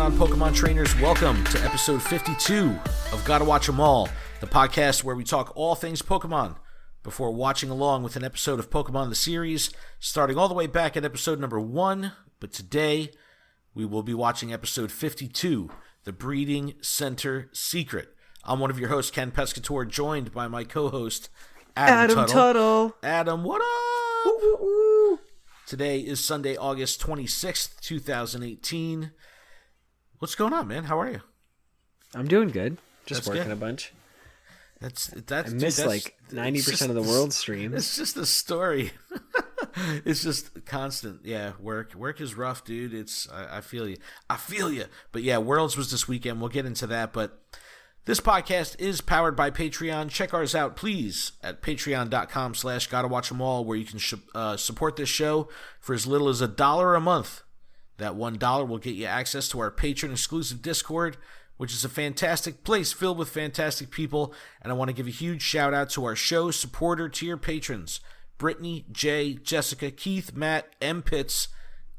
on, Pokemon trainers? Welcome to episode 52 of Gotta Watch 'Em All, the podcast where we talk all things Pokemon before watching along with an episode of Pokemon the series, starting all the way back at episode number 1. But today, we will be watching episode 52, The Breeding Center Secret. I'm one of your hosts, Ken Pescator, joined by my co-host, Adam Tuttle. Adam, what up? Woo, woo, woo. Today is Sunday, August 26th, 2018. What's going on, man? How are you? I'm doing good. Just That's working good. a bunch. I missed like 90% of the world streams. It's just a story. It's just constant. Yeah, work is rough, dude. I feel you. But yeah, Worlds was this weekend. We'll get into that. But this podcast is powered by Patreon. Check ours out, please, at patreon.com/gottawatchemall, where you can support this show for as little as $1 a month. That $1 will get you access to our patron-exclusive Discord, which is a fantastic place filled with fantastic people. And I want to give a huge shout-out to our show supporter tier patrons, Brittany, Jay, Jessica, Keith, Matt, M. Pitts,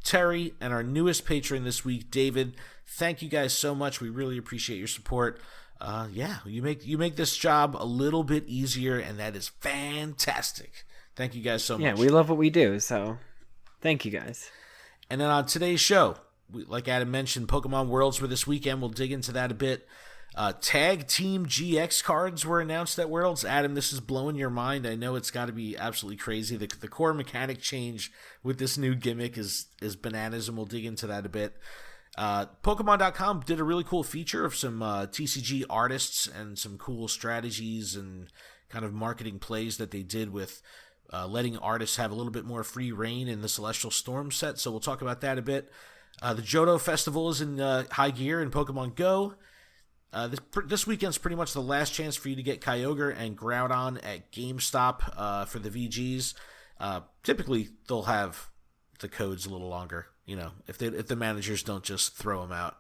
Terry, and our newest patron this week, David. Thank you guys so much. We really appreciate your support. You make this job a little bit easier, and that is fantastic. Thank you guys so much. Yeah, we love what we do, so thank you guys. And then on today's show, like Adam mentioned, Pokemon Worlds were this weekend. We'll dig into that a bit. Tag Team GX cards were announced at Worlds. Adam, this is blowing your mind. I know it's got to be absolutely crazy. The core mechanic change with this new gimmick is bananas, and we'll dig into that a bit. Pokemon.com did a really cool feature of some TCG artists and some cool strategies and kind of marketing plays that they did with letting artists have a little bit more free reign in the Celestial Storm set. So we'll talk about that a bit. The Johto Festival is in high gear in Pokemon Go. This weekend's pretty much the last chance for you to get Kyogre and Groudon at GameStop for the VGs. Typically, they'll have the codes a little longer. You know, if the managers don't just throw them out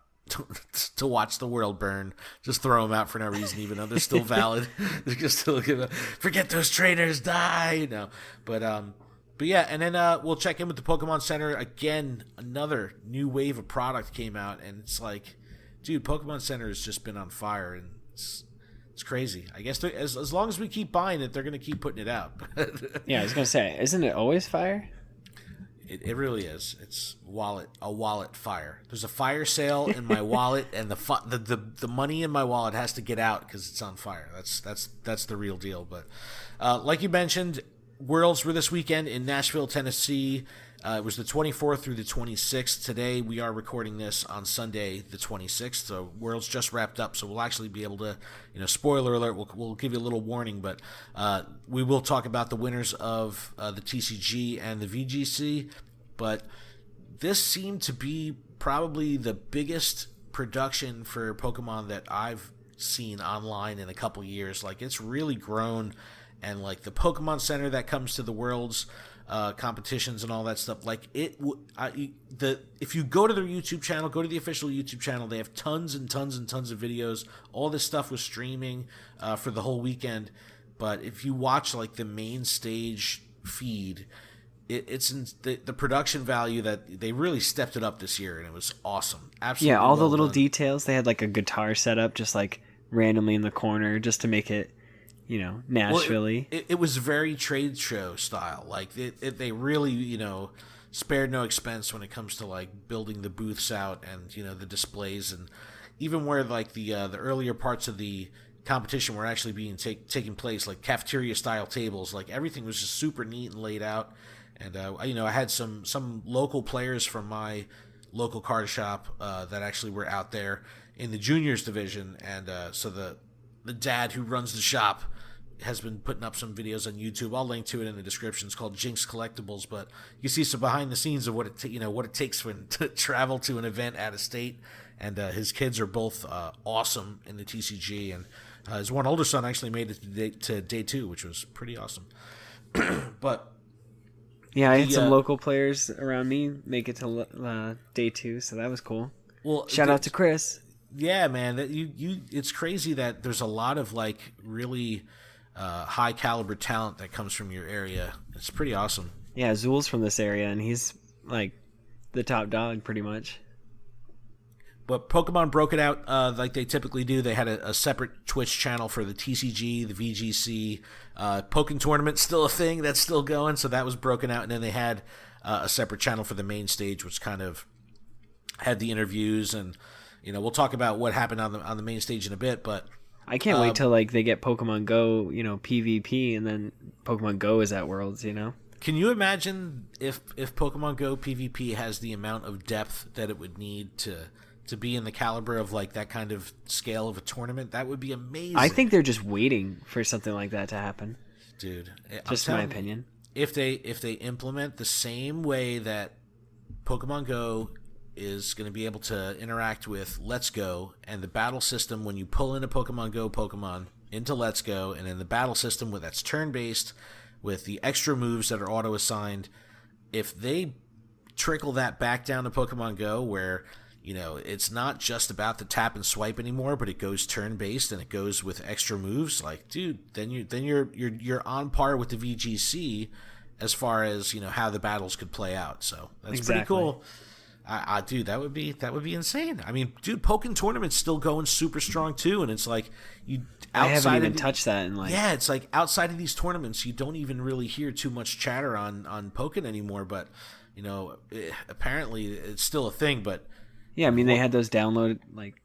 to watch the world burn, just throw them out for no reason, even though they're still valid. They're just still forget those trainers, die. No, but yeah, and then we'll check in with the Pokemon Center again. Another new wave of product came out, and it's like, dude, Pokemon Center has just been on fire, and it's crazy. I guess as long as we keep buying it, they're gonna keep putting it out. Yeah, I was gonna say, isn't it always fire? It really is. It's a wallet fire. There's a fire sale in my wallet, and the money in my wallet has to get out because it's on fire. That's the real deal. But like you mentioned, Worlds were this weekend in Nashville, Tennessee. It was the 24th through the 26th. Today we are recording this on Sunday, the 26th. So Worlds just wrapped up, so we'll actually be able to, spoiler alert, we'll give you a little warning, but we will talk about the winners of the TCG and the VGC. But this seemed to be probably the biggest production for Pokemon that I've seen online in a couple years. Like, it's really grown, and like the Pokemon Center that comes to the Worlds competitions and all that stuff, like if you go to their YouTube channel, go to the official YouTube channel, they have tons and tons and tons of videos. All this stuff was streaming for the whole weekend. But if you watch like the main stage feed, it's in the production value that they really stepped it up this year, and it was awesome. Absolutely. Yeah, all the little details. They had like a guitar set up just like randomly in the corner just to make it, Nashville-y. Well, it was very trade show style. Like they really, spared no expense when it comes to like building the booths out and the displays, and even where like the earlier parts of the competition were actually being taking place, like cafeteria style tables. Like everything was just super neat and laid out. And I had some local players from my local card shop that actually were out there in the juniors division, and so the dad who runs the shop has been putting up some videos on YouTube. I'll link to it in the description. It's called Jinx Collectibles, but you see some behind the scenes of what it takes to travel to an event out of state. And his kids are both awesome in the TCG, and his one older son actually made it to day 2, which was pretty awesome. But yeah, I had some local players around me make it to day 2, so that was cool. Well, shout out to Chris. Yeah, man, that it's crazy that there's a lot of like really high caliber talent that comes from your area. It's pretty awesome. Yeah, Zool's from this area, and he's like the top dog pretty much. But Pokemon broke it out like they typically do. They had a separate Twitch channel for the TCG, the VGC. Pokken Tournament's still a thing. That's still going, so that was broken out. And then they had a separate channel for the main stage, which kind of had the interviews. And, we'll talk about what happened on the main stage in a bit. But I can't wait till like they get Pokemon Go, PvP, and then Pokemon Go is at Worlds, Can you imagine if Pokemon Go PvP has the amount of depth that it would need to be in the caliber of like that kind of scale of a tournament? That would be amazing. I think they're just waiting for something like that to happen. Dude, just my opinion. If they implement the same way that Pokemon Go is going to be able to interact with Let's Go, and the battle system when you pull in a Pokemon Go Pokemon into Let's Go, and in the battle system where that's turn-based with the extra moves that are auto-assigned, if they trickle that back down to Pokemon Go where it's not just about the tap and swipe anymore, but it goes turn-based and it goes with extra moves. Like, dude, then you're on par with the VGC as far as how the battles could play out. So that's pretty cool. Dude, that would be insane. I mean, dude, Pokken Tournament's still going super strong too, and it's like I haven't even touched that in like. Yeah, it's like outside of these tournaments, you don't even really hear too much chatter on Pokken anymore. But apparently it's still a thing. But yeah, I mean, they had those downloaded, like,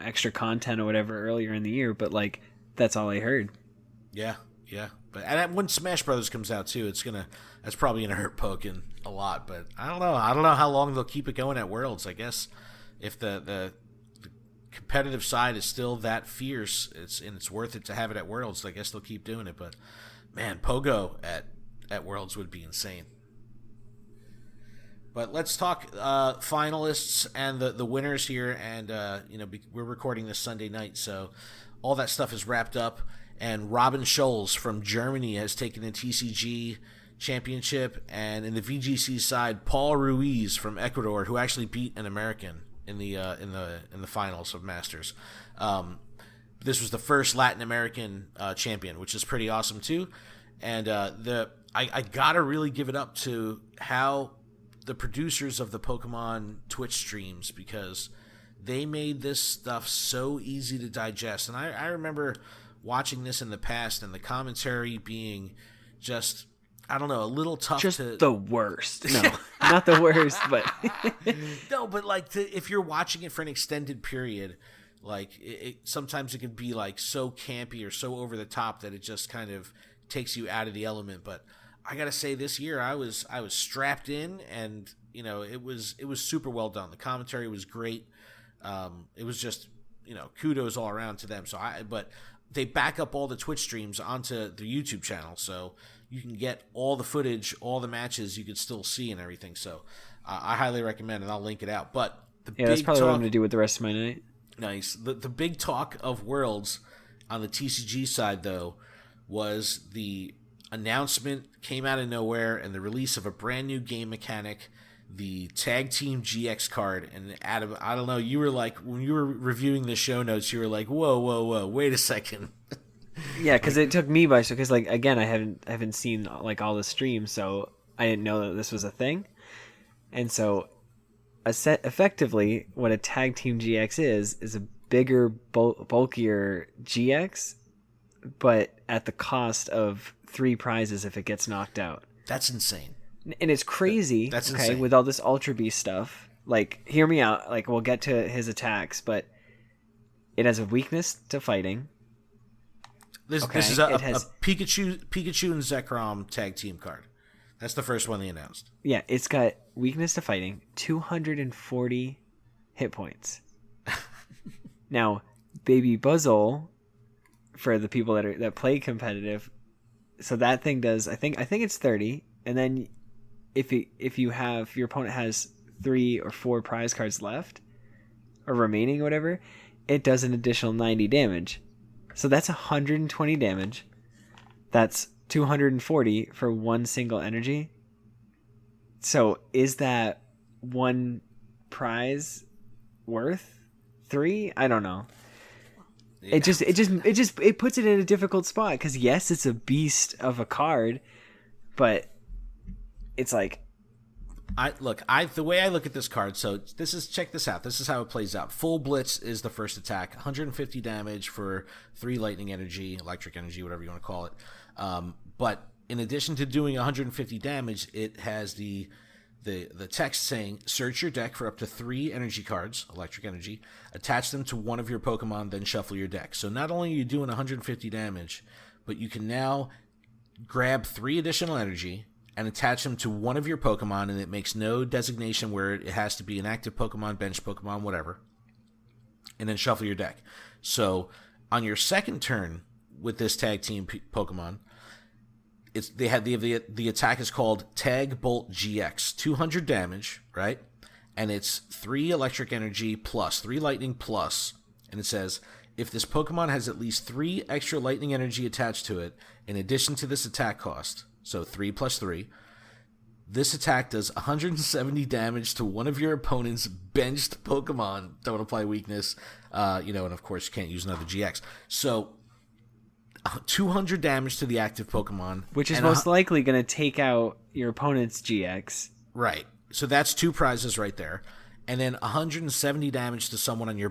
extra content or whatever earlier in the year, but, like, that's all I heard. Yeah. But when Smash Brothers comes out, too, that's probably going to hurt Pokken a lot. But I don't know. I don't know how long they'll keep it going at Worlds. I guess if the competitive side is still that fierce, it's worth it to have it at Worlds, I guess they'll keep doing it. But, man, Pogo at Worlds would be insane. But let's talk finalists and the winners here. And, we're recording this Sunday night, so all that stuff is wrapped up. And Robin Scholz from Germany has taken the TCG Championship. And in the VGC side, Paul Ruiz from Ecuador, who actually beat an American in the finals of Masters. This was the first Latin American champion, which is pretty awesome, too. And I got to really give it up to how the producers of the Pokemon Twitch streams, because they made this stuff so easy to digest. And I remember watching this in the past and the commentary being just, I don't know, a little tough. Just the worst. No, not the worst, but no, but like if you're watching it for an extended period, like sometimes it can be like so campy or so over the top that it just kind of takes you out of the element. But I gotta say, this year I was strapped in, and it was super well done. The commentary was great. It was just kudos all around to them. But they back up all the Twitch streams onto the YouTube channel, so you can get all the footage, all the matches you could still see and everything. So I highly recommend, and I'll link it out. But that's probably what I'm gonna do with the rest of my night. Nice. The big talk of Worlds on the TCG side, though, was the announcement came out of nowhere and the release of a brand new game mechanic, the Tag Team GX card. And Adam, I don't know, you were like, when you were reviewing the show notes, you were like, whoa, wait a second. Yeah, because it took me by because like again, I haven't seen like all the streams, so I didn't know that this was a thing. And so effectively what a Tag Team GX is a bigger, bulkier GX, but at the cost of 3 prizes if it gets knocked out. That's insane. And it's crazy. That's insane. With all this Ultra Beast stuff. Like, hear me out. Like, we'll get to his attacks, but it has a weakness to fighting. This is a Pikachu and Zekrom tag team card. That's the first one they announced. Yeah, it's got weakness to fighting, 240 hit points. Now, Baby Buzzle, for the people that play competitive, so that thing does, I think it's 30, and then if your opponent has 3 or 4 prize cards left or remaining or whatever, it does an additional 90 damage. So that's 120 damage. That's 240 for one single energy. So is that one prize worth 3? I don't know. Yeah. It puts it in a difficult spot because yes, it's a beast of a card, but it's like The way I look at this card, so check this out. This is how it plays out. Full Blitz is the first attack, 150 damage for 3 lightning energy, electric energy, whatever you want to call it. But in addition to doing 150 damage, it has the text saying, search your deck for up to 3 energy cards, electric energy, attach them to one of your Pokemon, then shuffle your deck. So not only are you doing 150 damage, but you can now grab 3 additional energy and attach them to one of your Pokemon, and it makes no designation where it has to be an active Pokemon, bench Pokemon, whatever, and then shuffle your deck. So on your second turn with this tag team Pokemon, the attack is called Tag Bolt GX, 200 damage, right? And it's 3 electric energy plus 3 lightning plus, and it says, if this Pokemon has at least 3 extra lightning energy attached to it, in addition to this attack cost, so 3 plus 3, this attack does 170 damage to one of your opponent's benched Pokemon. Don't apply weakness, and of course you can't use another GX. So 200 damage to the active Pokemon. Which is most likely going to take out your opponent's GX. Right. So that's 2 prizes right there. And then 170 damage to someone on their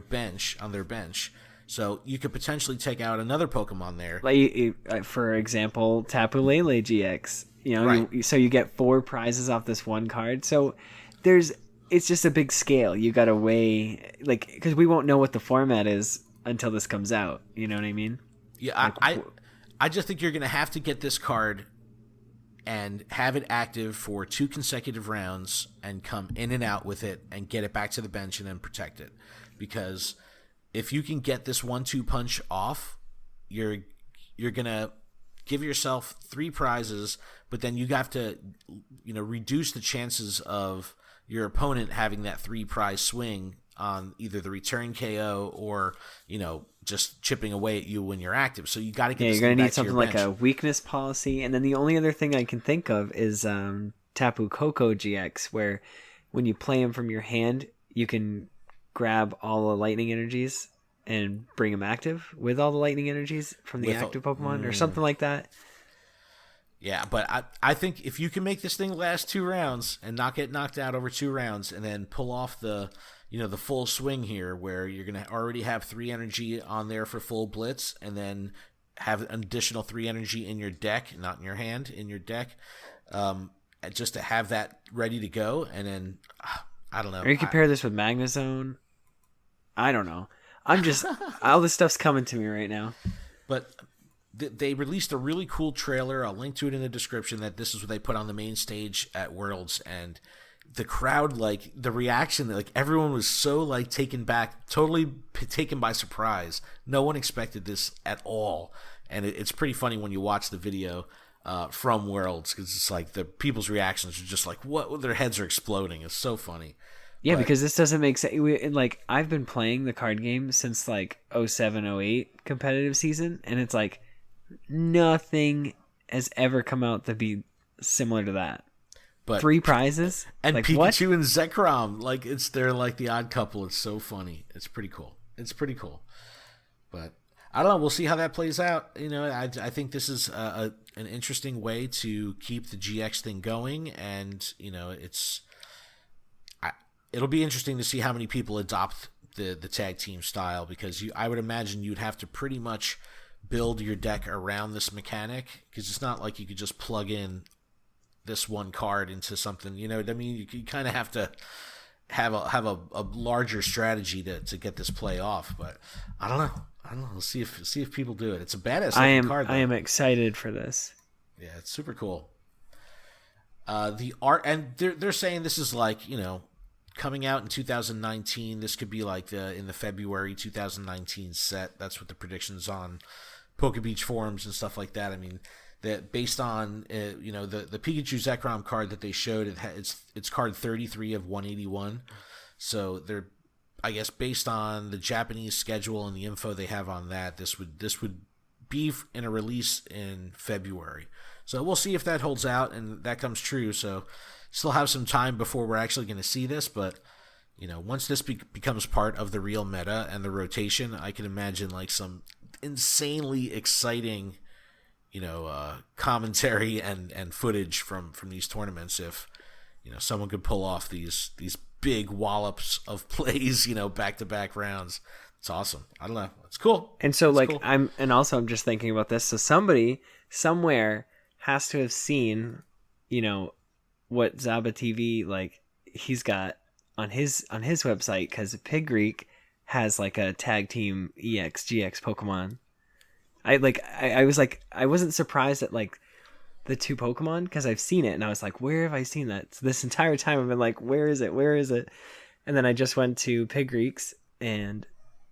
bench. So you could potentially take out another Pokemon there. Like, for example, Tapu Lele GX. Right. So you get 4 prizes off this one card. So it's just a big scale. You got to weigh, because we won't know what the format is until this comes out. You know what I mean? Yeah, I just think you're going to have to get this card and have it active for 2 consecutive rounds and come in and out with it and get it back to the bench and then protect it. Because if you can get this 1-2 punch off, you're going to give yourself 3 prizes, but then you have to reduce the chances of your opponent having that 3 prize swing on either the return KO or just chipping away at you when you're active. So you got to get you're going to need something like a weakness policy. And then the only other thing I can think of is Tapu Cocoa GX, where when you play them from your hand, you can grab all the lightning energies and bring them active with all the lightning energies from the active Pokemon or something like that. Yeah, but I think if you can make this thing last 2 rounds and not get knocked out over 2 rounds and then pull off the full swing here where you're going to already have 3 energy on there for full blitz and then have an additional 3 energy in your deck, not in your hand, in your deck, just to have that ready to go. And then, I don't know. Or you compare this with Magnezone. I don't know. I'm just, all this stuff's coming to me right now. But they released a really cool trailer. I'll link to it in the description that this is what they put on the main stage at Worlds. And the crowd, the reaction, everyone was so taken back, totally taken by surprise. No one expected this at all. And it's pretty funny when you watch the video from Worlds, because it's the people's reactions are just what? Their heads are exploding. It's so funny. Yeah, because this doesn't make sense. I've been playing the card game since 07, 08 competitive season, and it's nothing has ever come out to be similar to that. But 3 prizes? And Pikachu what? and Zekrom, they're the odd couple. It's so funny. It's pretty cool. But I don't know. We'll see how that plays out. I think this is an interesting way to keep the GX thing going, and it'll be interesting to see how many people adopt the tag team style, because I would imagine you'd have to pretty much build your deck around this mechanic, because it's not like you could just plug in this one card into something. You know what I mean? You kind of have to have a larger strategy to get this play off. But I don't know. We'll see if people do it. It's a badass card, though. I am excited for this. Yeah, it's super cool. The art, and they're saying this is coming out in 2019. This could be in the February 2019 set. That's what the predictions on PokeBeach forums and stuff like that. I mean, that based on the Pikachu Zekrom card that they showed, it's card 33 of 181. So they're, I guess, based on the Japanese schedule and the info they have on that, this would be in a release in February. So we'll see if that holds out and that comes true. So still have some time before we're actually going to see this, but once this becomes part of the real meta and the rotation, I can imagine some insanely exciting commentary and footage from these tournaments if someone could pull off these big wallops of plays, back to back rounds. It's awesome. I don't know. It's cool. And so it's cool. I'm just thinking about this. So somebody somewhere has to have seen, what Zaba TV he's got on his website, because Pig Greek has a tag team EX GX Pokemon. I wasn't surprised at the two Pokemon, because I've seen it and I was like, where have I seen that? So this entire time I've been where is it? And then I just went to Pig Greek's and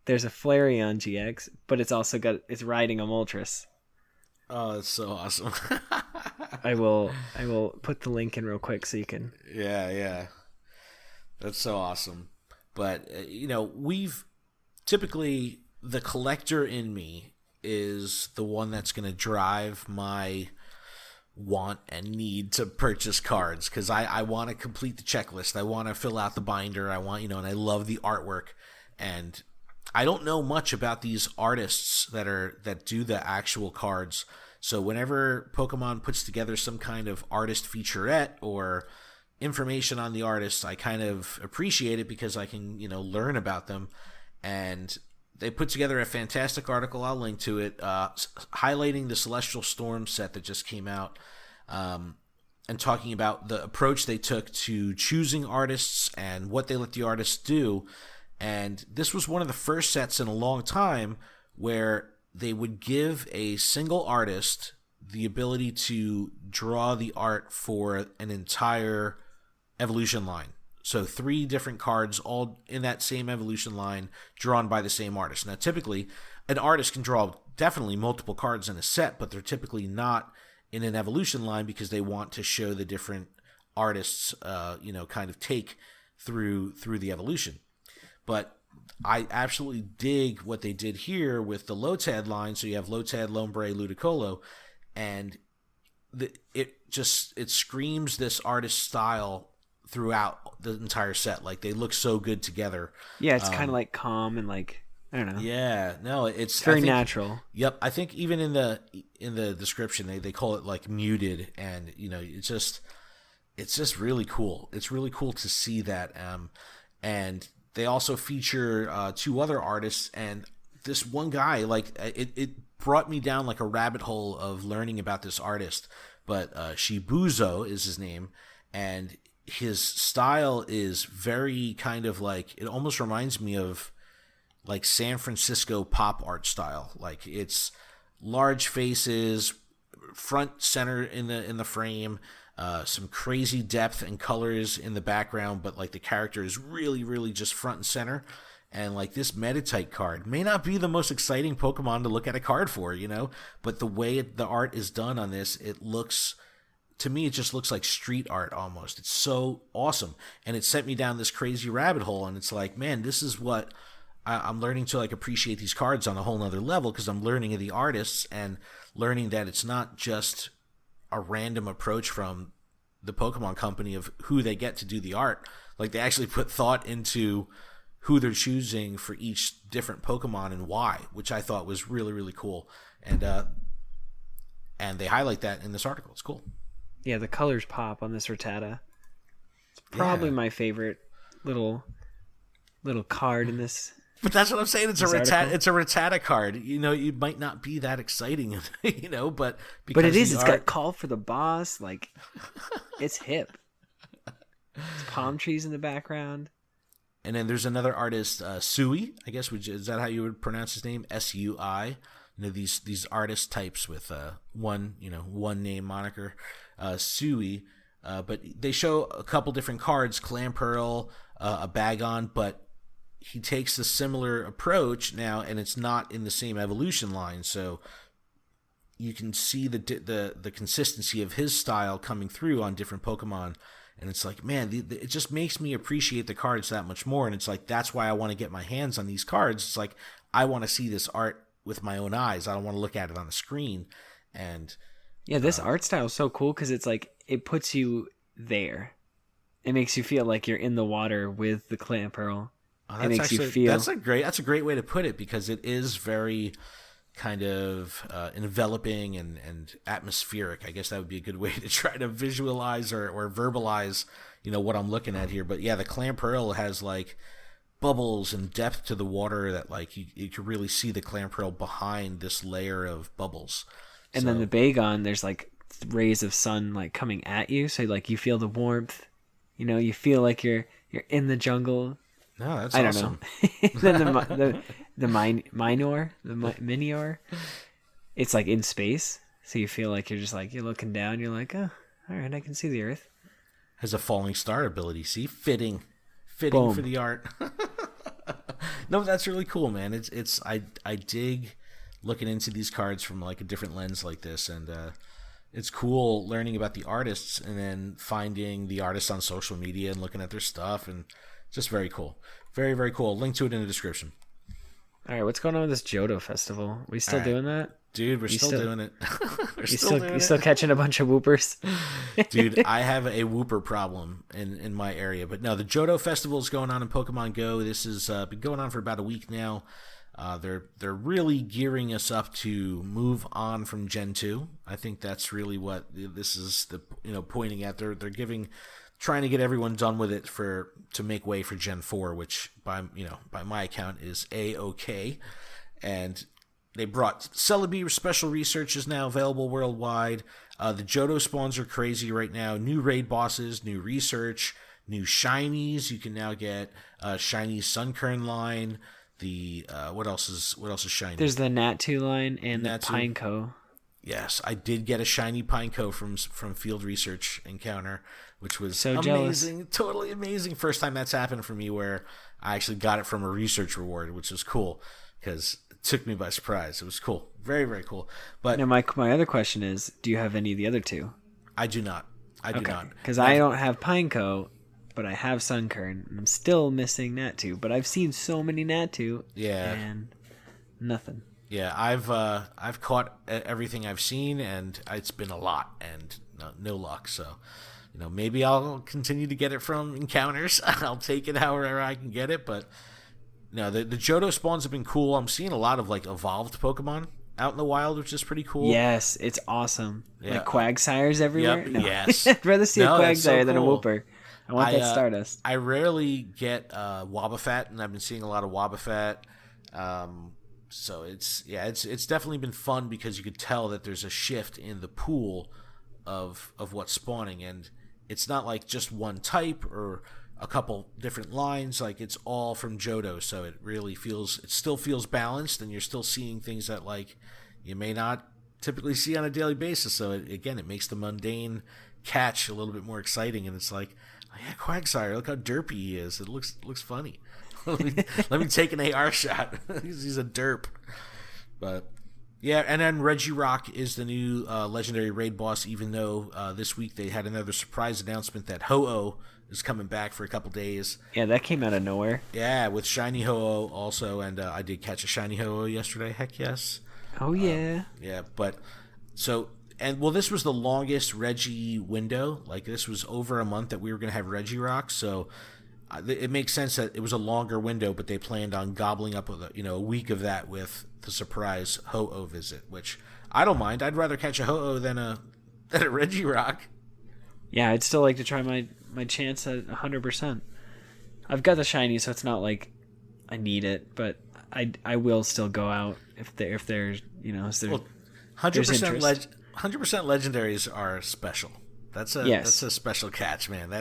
there's a Flareon GX, but it's riding a Moltres. Oh, that's so awesome. I will put the link in real quick so you can. Yeah. That's so awesome. But, we've typically, the collector in me is the one that's going to drive my want and need to purchase cards, because I want to complete the checklist. I want to fill out the binder. I want, and I love the artwork. And I don't know much about these artists that do the actual cards. So whenever Pokemon puts together some kind of artist featurette or information on the artists, I kind of appreciate it because I can, learn about them. And they put together a fantastic article. I'll link to it, highlighting the Celestial Storm set that just came out, and talking about the approach they took to choosing artists and what they let the artists do. And this was one of the first sets in a long time where they would give a single artist the ability to draw the art for an entire evolution line. So 3 different cards all in that same evolution line drawn by the same artist. Now, typically, an artist can draw definitely multiple cards in a set, but they're typically not in an evolution line because they want to show the different artists, kind of take through the evolution. But I absolutely dig what they did here with the Lotad line. So you have Lotad, Lombre, Ludicolo, and it screams this artist style throughout the entire set. They look so good together. Yeah, it's kind of calm and I don't know. Yeah, no, it's very natural. Yep, I think even in the description they call it muted, and it's just really cool. It's really cool to see that. And they also feature 2 other artists, and this one guy, it brought me down a rabbit hole of learning about this artist. But Shibuzo is his name, and his style is very kind of it almost reminds me of San Francisco pop art style. It's large faces, front center in the frame. Some crazy depth and colors in the background, but the character is really, really just front and center. And this Meditite card may not be the most exciting Pokemon to look at a card for, but the way the art is done on this, to me, it just looks like street art almost. It's so awesome. And it sent me down this crazy rabbit hole. And it's man, this is what I'm learning to appreciate these cards on a whole nother level, because I'm learning of the artists and learning that it's not just a random approach from the Pokemon company of who they get to do the art. They actually put thought into who they're choosing for each different Pokemon and why, which I thought was really, really cool. And they highlight that in this article. It's cool. Yeah, the colors pop on this Rattata. It's probably my favorite little card in this. But that's what I'm saying. It's a Rattata card. It might not be that exciting, but it is. It's got Call for the Boss. It's hip. It's palm trees in the background. And then there's another artist, Sui, I guess. Is that how you would pronounce his name? Sui. These artist types with one name moniker, Sui. But they show a couple different cards: Clamperl, a Bagon, but he takes a similar approach now, and it's not in the same evolution line, so you can see the consistency of his style coming through on different Pokemon, and it's man, it just makes me appreciate the cards that much more, and it's that's why I want to get my hands on these cards. It's I want to see this art with my own eyes. I don't want to look at it on the screen. And yeah, this art style is so cool because it's it puts you there. It makes you feel like you're in the water with the Clamperl. It makes you feel. That's a great way to put it, because it is very kind of enveloping and atmospheric. I guess that would be a good way to try to visualize or verbalize, what I'm looking at here. But yeah, the Clamperl has like bubbles and depth to the water that like you can really see the Clamperl behind this layer of bubbles. And then the Bagon, there's like rays of sun like coming at you, so like you feel the warmth. You feel like you're in the jungle. No, that's awesome. I don't know. Then the Minior, it's like in space, so you feel like you're just like you're looking down. You're like, oh, all right, I can see the Earth. Has a falling star ability. See, fitting Boom. for the art. No, that's really cool, man. I dig looking into these cards from like a different lens like this, and it's cool learning about the artists and then finding the artists on social media and looking at their stuff, and just very cool. Very, very cool. Link to it in the description. All right, what's going on with this Johto Festival? We still doing that? Dude, we're still doing it. You're still catching a bunch of whoopers? Dude, I have a whooper problem in my area. But no, the Johto Festival is going on in Pokemon Go. This has been going on for about a week now. They're really gearing us up to move on from Gen 2. I think that's really what this is pointing at. They're trying to get everyone done with it to make way for Gen 4, which by my account is A-OK. And they brought Celebi special research is now available worldwide. The Johto spawns are crazy right now. New raid bosses, new research, new shinies. You can now get shiny Sunkern line. The what else is shiny? There's the Natu line and the Pineco. Yes, I did get a shiny Pineco from Field Research Encounter, which was so amazing, jealous. Totally amazing. First time that's happened for me where I actually got it from a research reward, which was cool because it took me by surprise. It was cool, very, very cool. But now my other question is, do you have any of the other two? I do not. I do not because I don't have Pineco, but I have Sunkern. And I'm still missing Natu, but I've seen so many Natu. Yeah, and nothing. Yeah, I've caught everything I've seen, and it's been a lot, and no luck. So, maybe I'll continue to get it from encounters. I'll take it however I can get it. But no, the Johto spawns have been cool. I'm seeing a lot of like evolved Pokemon out in the wild, which is pretty cool. Yes, it's awesome. Yeah. Like Quagsires everywhere. Yep, no. Yes, I'd rather see a Quagsire than a cool. Whooper. I want that Stardust. I rarely get Wobbuffet, and I've been seeing a lot of Wobbuffet. So it's definitely been fun because you could tell that there's a shift in the pool of what's spawning, and it's not like just one type or a couple different lines. Like it's all from Johto, so it still feels balanced, and you're still seeing things that like you may not typically see on a daily basis. So it makes the mundane catch a little bit more exciting, and it's like, oh yeah, Quagsire, look how derpy he is. It looks funny. let me take an AR shot. He's a derp. But yeah, and then Regirock is the new legendary raid boss, even though this week they had another surprise announcement that Ho-Oh is coming back for a couple days. Yeah, that came out of nowhere. Yeah, with shiny Ho-Oh also, and I did catch a shiny Ho-Oh yesterday. Heck yes. Oh yeah. Yeah, but so this was the longest Regi window. Like this was over a month that we were going to have Regirock, so it makes sense that it was a longer window, but they planned on gobbling up a week of that with the surprise Ho-Oh visit, which I don't mind. I'd rather catch a Ho-Oh than a Regirock. Yeah, I'd still like to try my chance at 100%. I've got the shiny, so it's not like I need it, but I will still go out if there's 100% 100% legendaries are special. That's a special catch, man.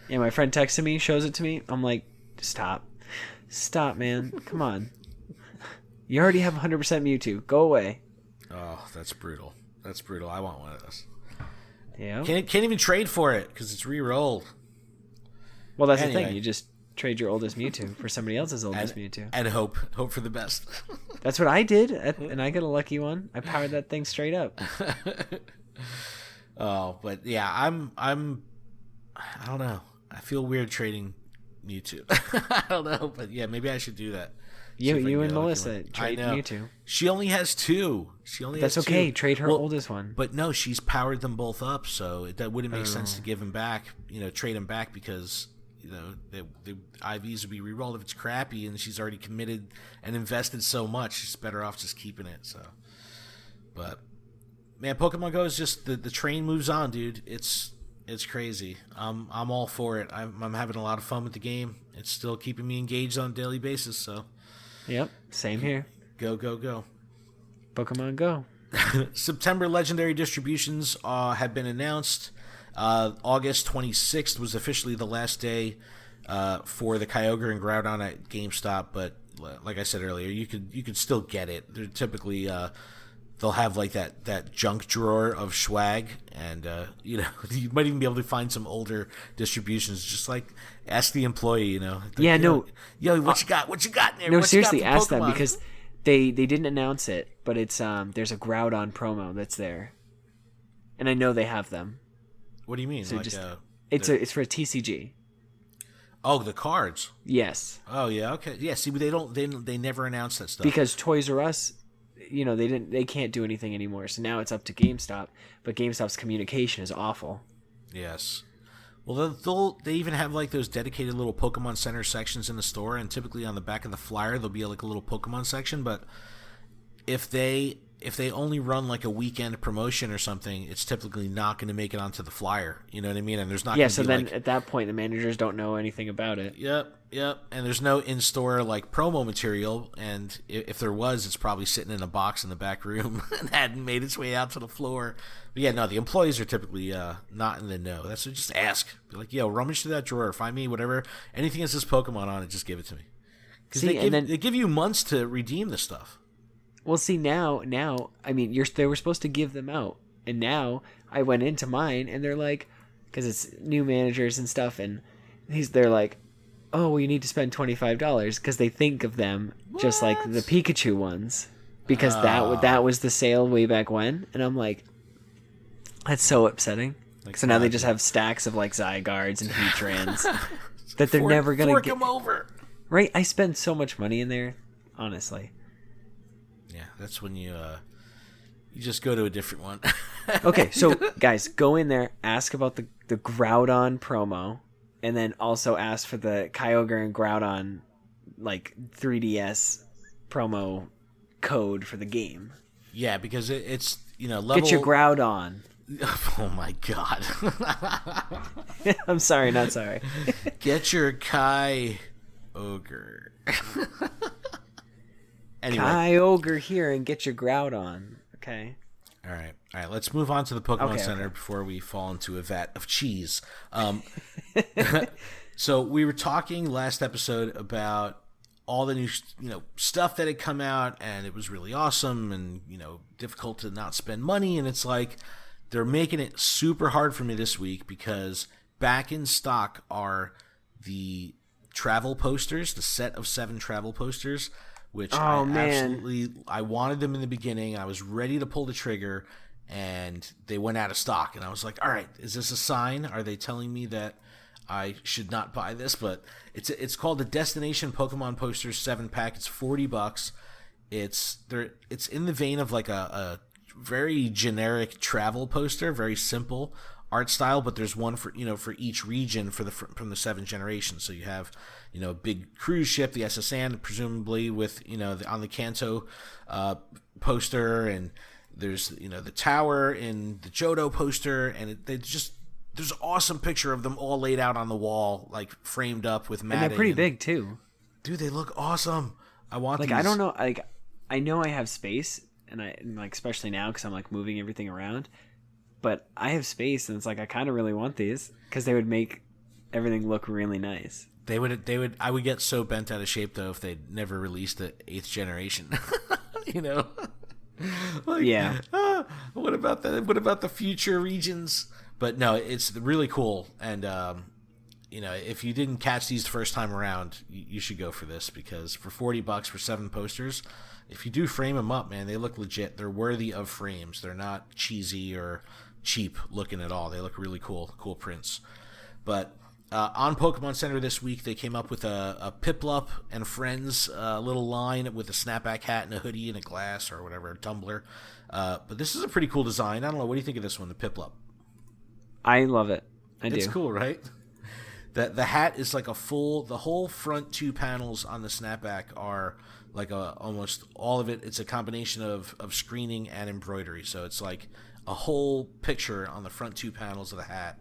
Yeah, my friend texted me, shows it to me. I'm like, stop, man, come on. You already have 100% Mewtwo. Go away. Oh, that's brutal. I want one of those. Yeah. Can't even trade for it because it's re-rolled. Well, that's the thing. You just trade your oldest Mewtwo for somebody else's oldest Mewtwo. And hope for the best. That's what I did, and I got a lucky one. I powered that thing straight up. Oh, but yeah, I don't know. I feel weird trading Mewtwo. I don't know, but yeah, maybe I should do that. You and Melissa trade Mewtwo. She only has two. That's okay. Trade her oldest one. But no, she's powered them both up, so that wouldn't make sense to give him back. Trade him back because the IVs would be rerolled if it's crappy, and she's already committed and invested so much. She's better off just keeping it. So, but man, Pokemon Go is just the train moves on, dude. It's crazy. I'm all for it. I'm having a lot of fun with the game. It's still keeping me engaged on a daily basis. So, yep, same here. Go, go, go. Pokemon Go. September legendary distributions have been announced. August 26th was officially the last day for the Kyogre and Groudon at GameStop, but like I said earlier, you could still get it. They're typically they'll have like that junk drawer of swag, and you might even be able to find some older distributions. Just like ask the employee, like, yeah, no, yo, what you got in there? No, what seriously, ask them, because they didn't announce it, but it's there's a Groudon promo that's there, and I know they have them. What do you mean? So like, it's for a TCG. Oh, the cards. Yes. Oh yeah. Okay. Yeah. See, they never announced that stuff because Toys R Us, they can't do anything anymore. So now it's up to GameStop, but GameStop's communication is awful. Yes. Well, they even have like those dedicated little Pokemon Center sections in the store, and typically on the back of the flyer there'll be like a little Pokemon section. But if they only run like a weekend promotion or something, it's typically not going to make it onto the flyer. You know what I mean? And there's not. Yeah. So then at that point, the managers don't know anything about it. Yep. And there's no in-store like promo material, and if there was, it's probably sitting in a box in the back room and hadn't made its way out to the floor. But yeah, no, the employees are typically not in the know. That's what, just ask. Be like, yo, rummage through that drawer, find me whatever, anything that says Pokemon on it, just give it to me. Because they give you months to redeem the stuff. Well, see, now, I mean, they were supposed to give them out, and now I went into mine, and they're like, because it's new managers and stuff, and they're like, oh, well, you need to spend $25, because they think of them just like the Pikachu ones, because that was the sale way back when, and I'm like, that's so upsetting. Like, so now they just have stacks of like Zygardes and Heatrans that they're never gonna get them over. Right? I spend so much money in there, honestly. Yeah, that's when you just go to a different one. Okay, so guys, go in there, ask about the Groudon promo, and then also ask for the Kyogre and Groudon like 3DS promo code for the game. Yeah, because it's level. Get your Groudon. Oh my god. I'm sorry, not sorry. Get your Kyogre. Anyway. Kyogre here and get your Groudon. Okay. All right. Let's move on to the Pokemon Center before we fall into a vat of cheese. So we were talking last episode about all the new, stuff that had come out, and it was really awesome, and difficult to not spend money. And it's like they're making it super hard for me this week, because back in stock are the travel posters, the set of 7 travel posters. Which I wanted them in the beginning. I was ready to pull the trigger, and they went out of stock. And I was like, all right, is this a sign? Are they telling me that I should not buy this? But it's called the Destination Pokemon Posters 7-pack. It's $40. It's in the vein of like a very generic travel poster, very simple art style, but there's one for each region from the 7 generations. So you have a big cruise ship, the SS Anne, presumably with on the Kanto poster, and there's the tower in the Johto poster, and there's an awesome picture of them all laid out on the wall, like framed up with matting. And they're pretty big too. Dude, they look awesome. I want like these. I don't know, like I know I have space, and like especially now because I'm like moving everything around. But I have space, and it's like I kind of really want these because they would make everything look really nice. They would. I would get so bent out of shape though if they never released the 8th generation. Like, yeah. What about the future regions? But no, it's really cool. And if you didn't catch these the first time around, you should go for this, because for $40 for 7 posters, if you do frame them up, man, they look legit. They're worthy of frames. They're not cheesy or cheap looking at all. They look really cool prints. But on Pokemon Center this week, they came up with a Piplup and Friends little line with a snapback hat and a hoodie and a glass or whatever, a tumbler. But this is a pretty cool design. I don't know. What do you think of this one, the Piplup? I love it. It's cool, right? The hat is like the whole front two panels on the snapback are like almost all of it. It's a combination of screening and embroidery. So it's like a whole picture on the front two panels of the hat.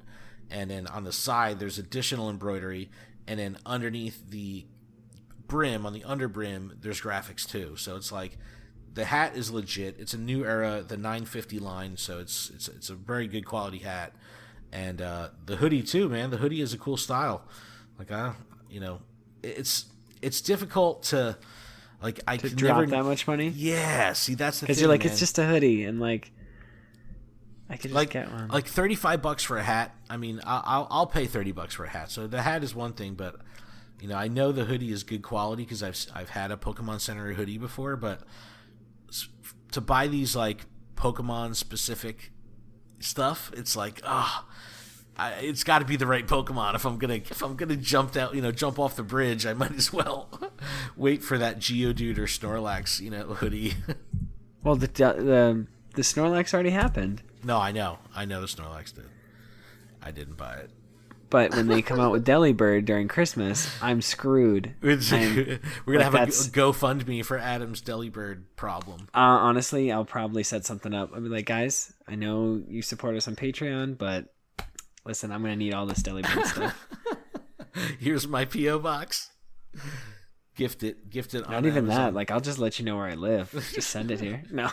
And then on the side, there's additional embroidery. And then underneath the brim, on the under brim, there's graphics too. So it's like the hat is legit. It's a new era, the 950 line. So it's a very good quality hat. And the hoodie too, man. The hoodie is a cool style. Like it's difficult to could drop never that much money. Yeah, see that's the thing. Because you're like, man. It's just a hoodie, and like I could just get one. Like $35 for a hat. I mean, I'll pay $30 for a hat. So the hat is one thing, but I know the hoodie is good quality because I've had a Pokemon Center hoodie before, but to buy these like Pokemon specific stuff, it's like it's got to be the right Pokemon. If I'm gonna jump off the bridge, I might as well wait for that Geodude or Snorlax hoodie. Well, the Snorlax already happened. No, I know the Snorlax did. I didn't buy it. But when they come out with Delibird during Christmas, I'm screwed. We're gonna have a GoFundMe for Adam's Delibird problem. Honestly, I'll probably set something up. I'll be like, guys, I know you support us on Patreon, but listen, I'm gonna need all this Delibird stuff. Here's my PO box. Gift it. Not even Amazon. That. Like, I'll just let you know where I live. Just send it here. No.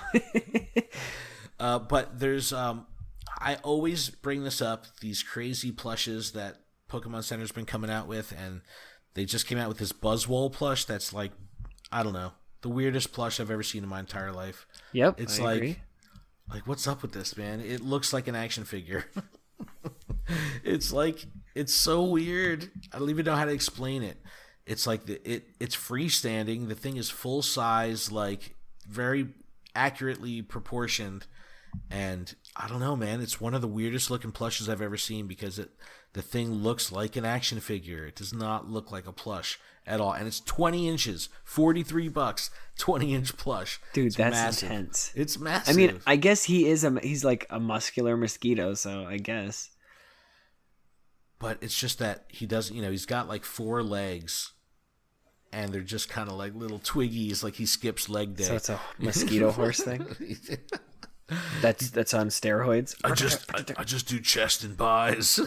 But there's I always bring this up, these crazy plushes that Pokemon Center's been coming out with, and they just came out with this Buzzwole plush that's like, I don't know, the weirdest plush I've ever seen in my entire life. Yep, it's I agree. What's up with this, man? It looks like an action figure. It's so weird. I don't even know how to explain it. It's like it's freestanding. The thing is full size, like very accurately proportioned. And I don't know, man. It's one of the weirdest looking plushes I've ever seen because the thing looks like an action figure. It does not look like a plush at all. And it's 20 inches, $43, 20-inch plush. Dude, it's that's massive. Intense. It's massive. I mean, I guess he's like a muscular mosquito, so I guess. But it's just that he doesn't, he's got like 4 legs. And they're just kind of like little twiggies, like he skips leg day. So it's a mosquito horse thing? That's on steroids. I just do chest and buys.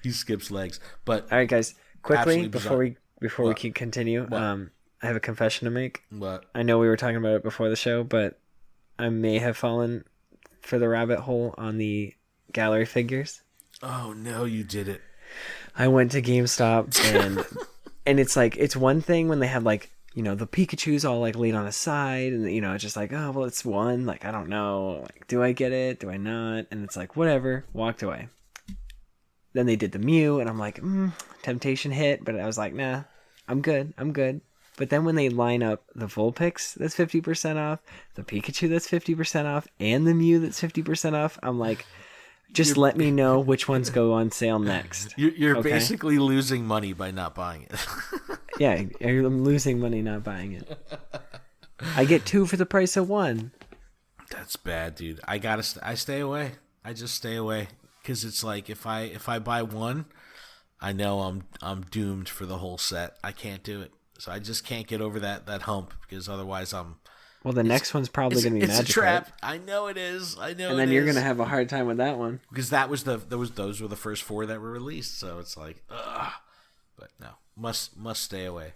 He skips legs. But all right, guys, quickly before we keep continue, I have a confession to make. What? I know we were talking about it before the show, but I may have fallen for the rabbit hole on the gallery figures. Oh no, you did it. I went to GameStop and it's like, it's one thing when they have like, the Pikachu's all like laid on a side and it's just like, oh, well, it's one. Like, I don't know. Like, do I get it? Do I not? And it's like, whatever. Walked away. Then they did the Mew and I'm like, temptation hit. But I was like, nah, I'm good. But then when they line up the Vulpix that's 50% off, the Pikachu that's 50% off, and the Mew that's 50% off, I'm like, let me know which ones go on sale next. You're okay? Basically losing money by not buying it. Yeah, I'm losing money not buying it. I get 2 for the price of 1. That's bad, dude. I stay away. I just stay away because it's like if I buy one, I know I'm doomed for the whole set. I can't do it. So I just can't get over that hump because otherwise I'm. Well, the next one's probably going to be Magikarp. It's a trap. I know it is. And then you're going to have a hard time with that one. Because those were the first 4 that were released. So it's like, ugh. But no, must stay away.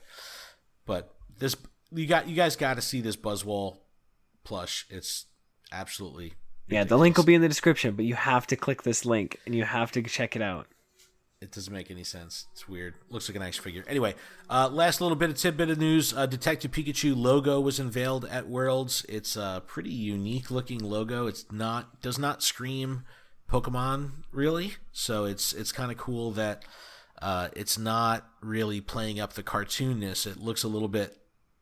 But this, you guys got to see this Buzzwole plush. It's absolutely ridiculous. Yeah, the link will be in the description, but you have to click this link and you have to check it out. It doesn't make any sense. It's weird. Looks like an action figure. Anyway, last little tidbit of news. Detective Pikachu logo was unveiled at Worlds. It's a pretty unique looking logo. Does not scream Pokemon really. So it's kind of cool that it's not really playing up the cartoonness. It looks a little bit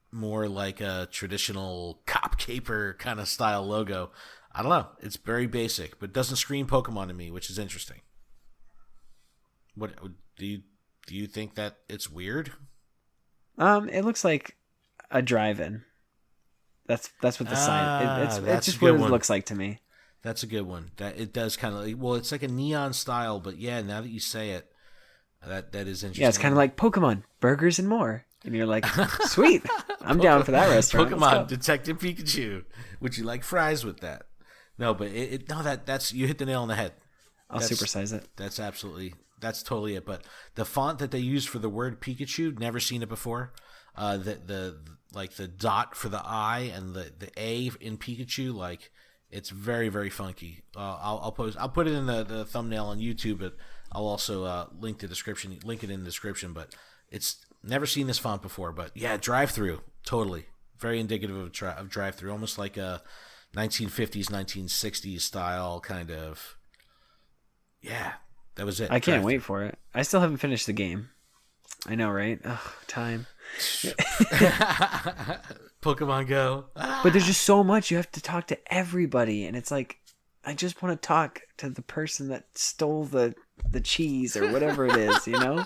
more like a traditional cop caper kind of style logo. I don't know. It's very basic, but doesn't scream Pokemon to me, which is interesting. What do you think that it's weird? It looks like a drive-in. That's what the sign. It's just what it looks like to me. That's a good one. That it does kind of well, it's like a neon style, but yeah, now that you say it, that is interesting. Yeah, it's kind of like Pokemon, burgers and more. And you're like, sweet, I'm down for that restaurant. Pokemon Detective Pikachu. Would you like fries with that? No, but that's you hit the nail on the head. I'll supersize it. That's totally it. But the font that they use for the word Pikachu, never seen it before. The dot for the I and the A in Pikachu, like it's very, very funky. I'll put it in the thumbnail on YouTube, but I'll also link it in the description. But it's never seen this font before. But yeah, drive-through, totally very indicative of drive-through, almost like a 1950s, 1960s style kind of. Yeah, that was it. I can't wait for it. I still haven't finished the game. I know, right? Ugh, time. Pokemon Go. But there's just so much. You have to talk to everybody. And it's like, I just want to talk to the person that stole the cheese or whatever it is, you know?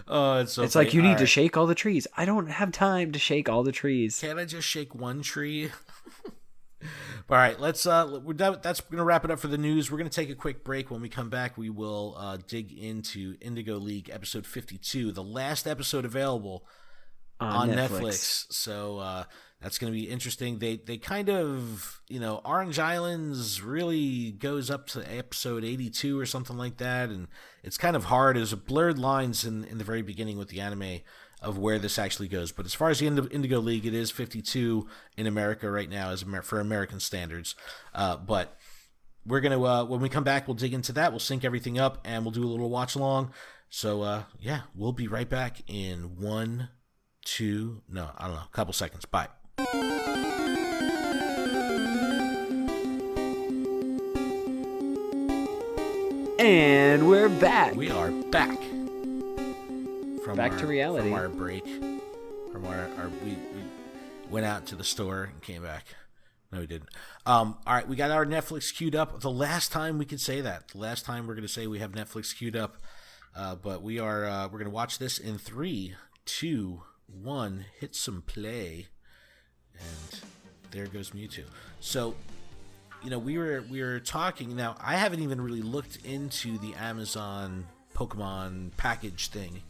Oh, it's so It's funny. like you need to shake all the trees. I don't have time to shake all the trees. Can't I just shake one tree? All right, let's we're done. That's going to wrap it up for the news. We're going to take a quick break. When we come back, we will dig into Indigo League episode 52, the last episode available on Netflix. So that's going to be interesting. They kind of, Orange Islands really goes up to episode 82 or something like that, and it's kind of hard. There's blurred lines in the very beginning with the anime of where this actually goes. But as far as the Indigo League, it is 52 in America right now for American standards. But we're going to, when we come back, we'll dig into that. We'll sync everything up, and we'll do a little watch along. So, we'll be right back in a couple seconds. Bye. And we're back. We are back. Back to reality. From our break. We went out to the store and came back. No, we didn't. All right, we got our Netflix queued up. The last time we could say that. The last time we're going to say we have Netflix queued up. But we're going to watch this in 3, 2, 1. Hit some play. And there goes Mewtwo. So, we were talking. Now, I haven't even really looked into the Amazon Pokemon package thing.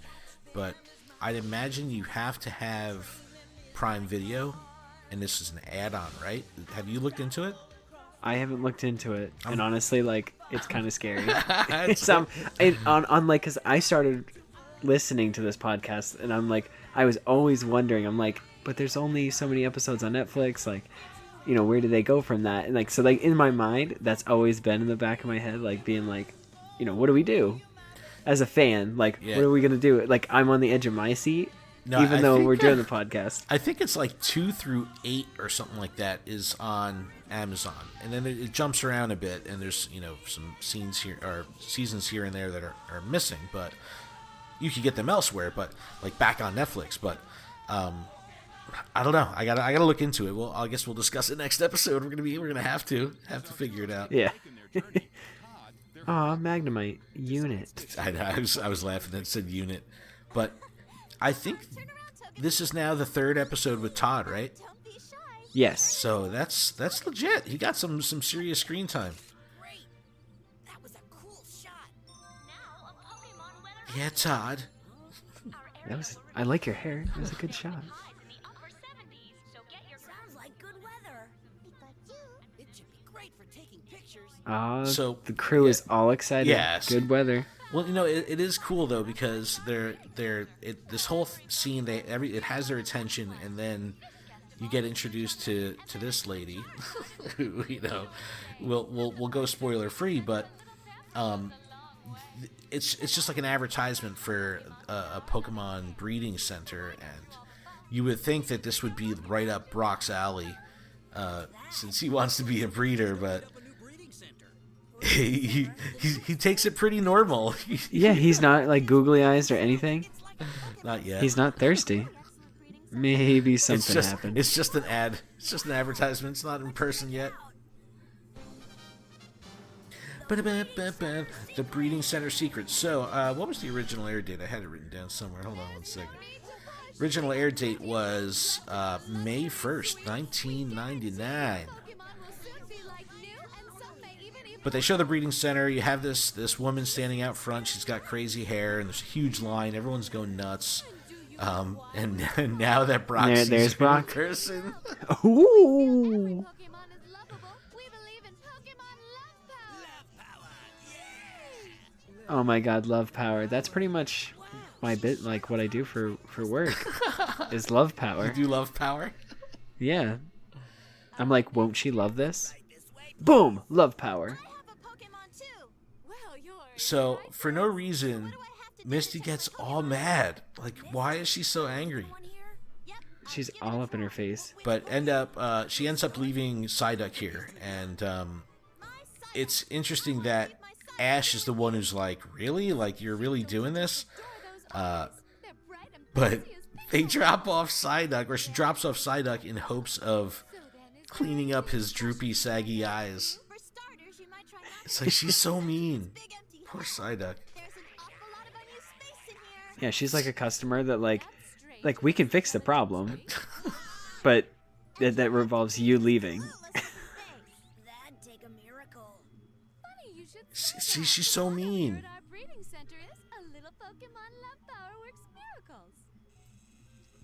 But I'd imagine you have to have Prime Video, and this is an add-on, right? Have you looked into it? I haven't looked into it, and honestly, it's kind of scary. Because I started listening to this podcast, and I was always wondering, but there's only so many episodes on Netflix, where do they go from that? And in my mind, that's always been in the back of my head, being what do we do? As a fan, what are we going to do? I'm on the edge of my seat, even though we're doing the podcast. I think it's 2 through 8 or something like that is on Amazon. And then it jumps around a bit, and there's, some scenes here or seasons here and there that are missing, but you can get them elsewhere, but back on Netflix. But I don't know. I gotta look into it. Well, I guess we'll discuss it next episode. We're gonna have to figure it out. Yeah. Aw, Magnemite. Unit. I was laughing that it said unit. But I think this is now the 3rd episode with Todd, right? Yes. So that's legit. He got some serious screen time. Yeah, Todd. I like your hair. It was a good shot. So the crew is all excited. Yes. Good weather. Well, it is cool though because this whole scene it has their attention, and then you get introduced to this lady, who we'll go spoiler free, but it's just like an advertisement for a Pokemon breeding center, and you would think that this would be right up Brock's alley, since he wants to be a breeder, but. He takes it pretty normal. Yeah, he's not googly eyes or anything. Not yet. He's not thirsty. Maybe something happened. It's just an ad. It's just an advertisement. It's not in person yet. The breeding center secrets. So, what was the original air date? I had it written down somewhere. Hold on one second. Original air date was May 1st, 1999. But they show the breeding center. You have this woman standing out front. She's got crazy hair, and there's a huge line. Everyone's going nuts. And now that Brock there's Brock in person. Ooh. Oh my God, love power. That's pretty much my bit, like what I do for work is love power. You do love power? Yeah. I'm like, won't she love this? Boom, love power. So for no reason, Misty gets all mad. Like, why is she so angry? She's all up in her face. But she ends up leaving Psyduck here, and it's interesting that Ash is the one who's like, really? Like, you're really doing this? But they drop off Psyduck, or she drops off Psyduck in hopes of cleaning up his droopy, saggy eyes. It's like, she's so mean. Poor Psyduck. Yeah, she's like a customer that like we can fix the problem, but that revolves you leaving. See, she's so mean.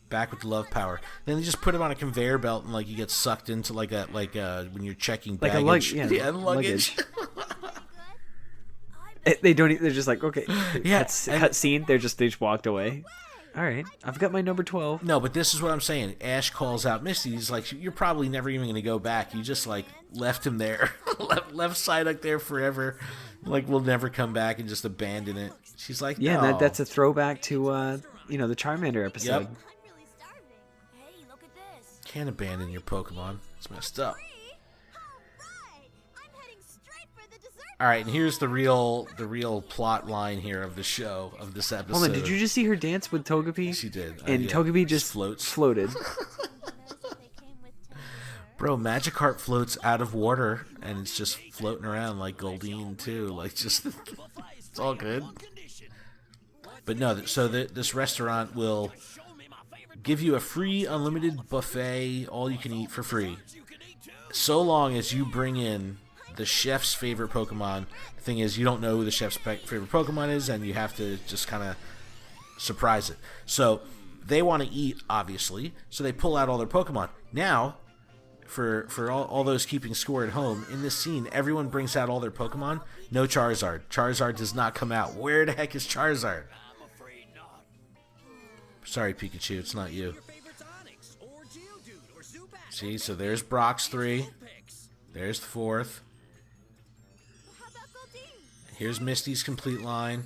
Back with the love power. Then they just put him on a conveyor belt and like he gets sucked into like when you're checking baggage. Luggage. They don't. They're just like, okay. Yeah. Cut scene. They just walked away. All right, I've got my number 12. No, but this is what I'm saying. Ash calls out Misty. He's like, you're probably never even going to go back. You just like left him there, left Psyduck there forever. Like, we'll never come back, and just abandon it. She's like, yeah, no. that's a throwback to the Charmander episode. Yep. Can't abandon your Pokemon. It's messed up. All right, and here's the real plot line here of the show, of this episode. Hold on, did you just see her dance with Togepi? She did. And Togepi just floated. Bro, Magikarp floats out of water, and it's just floating around like Goldeen, too. Like, just, it's all good. But no, so this restaurant will give you a free unlimited buffet, all you can eat for free, so long as you bring in the chef's favorite Pokemon. The thing is, you don't know who the chef's favorite Pokemon is, and you have to just kind of surprise it. So they want to eat, obviously, so they pull out all their Pokemon. Now, for all those keeping score at home, in this scene, everyone brings out all their Pokemon. No Charizard. Charizard does not come out. Where the heck is Charizard? Sorry, Pikachu, it's not you. See, so there's Brock's 3. There's the 4th. Here's Misty's complete line.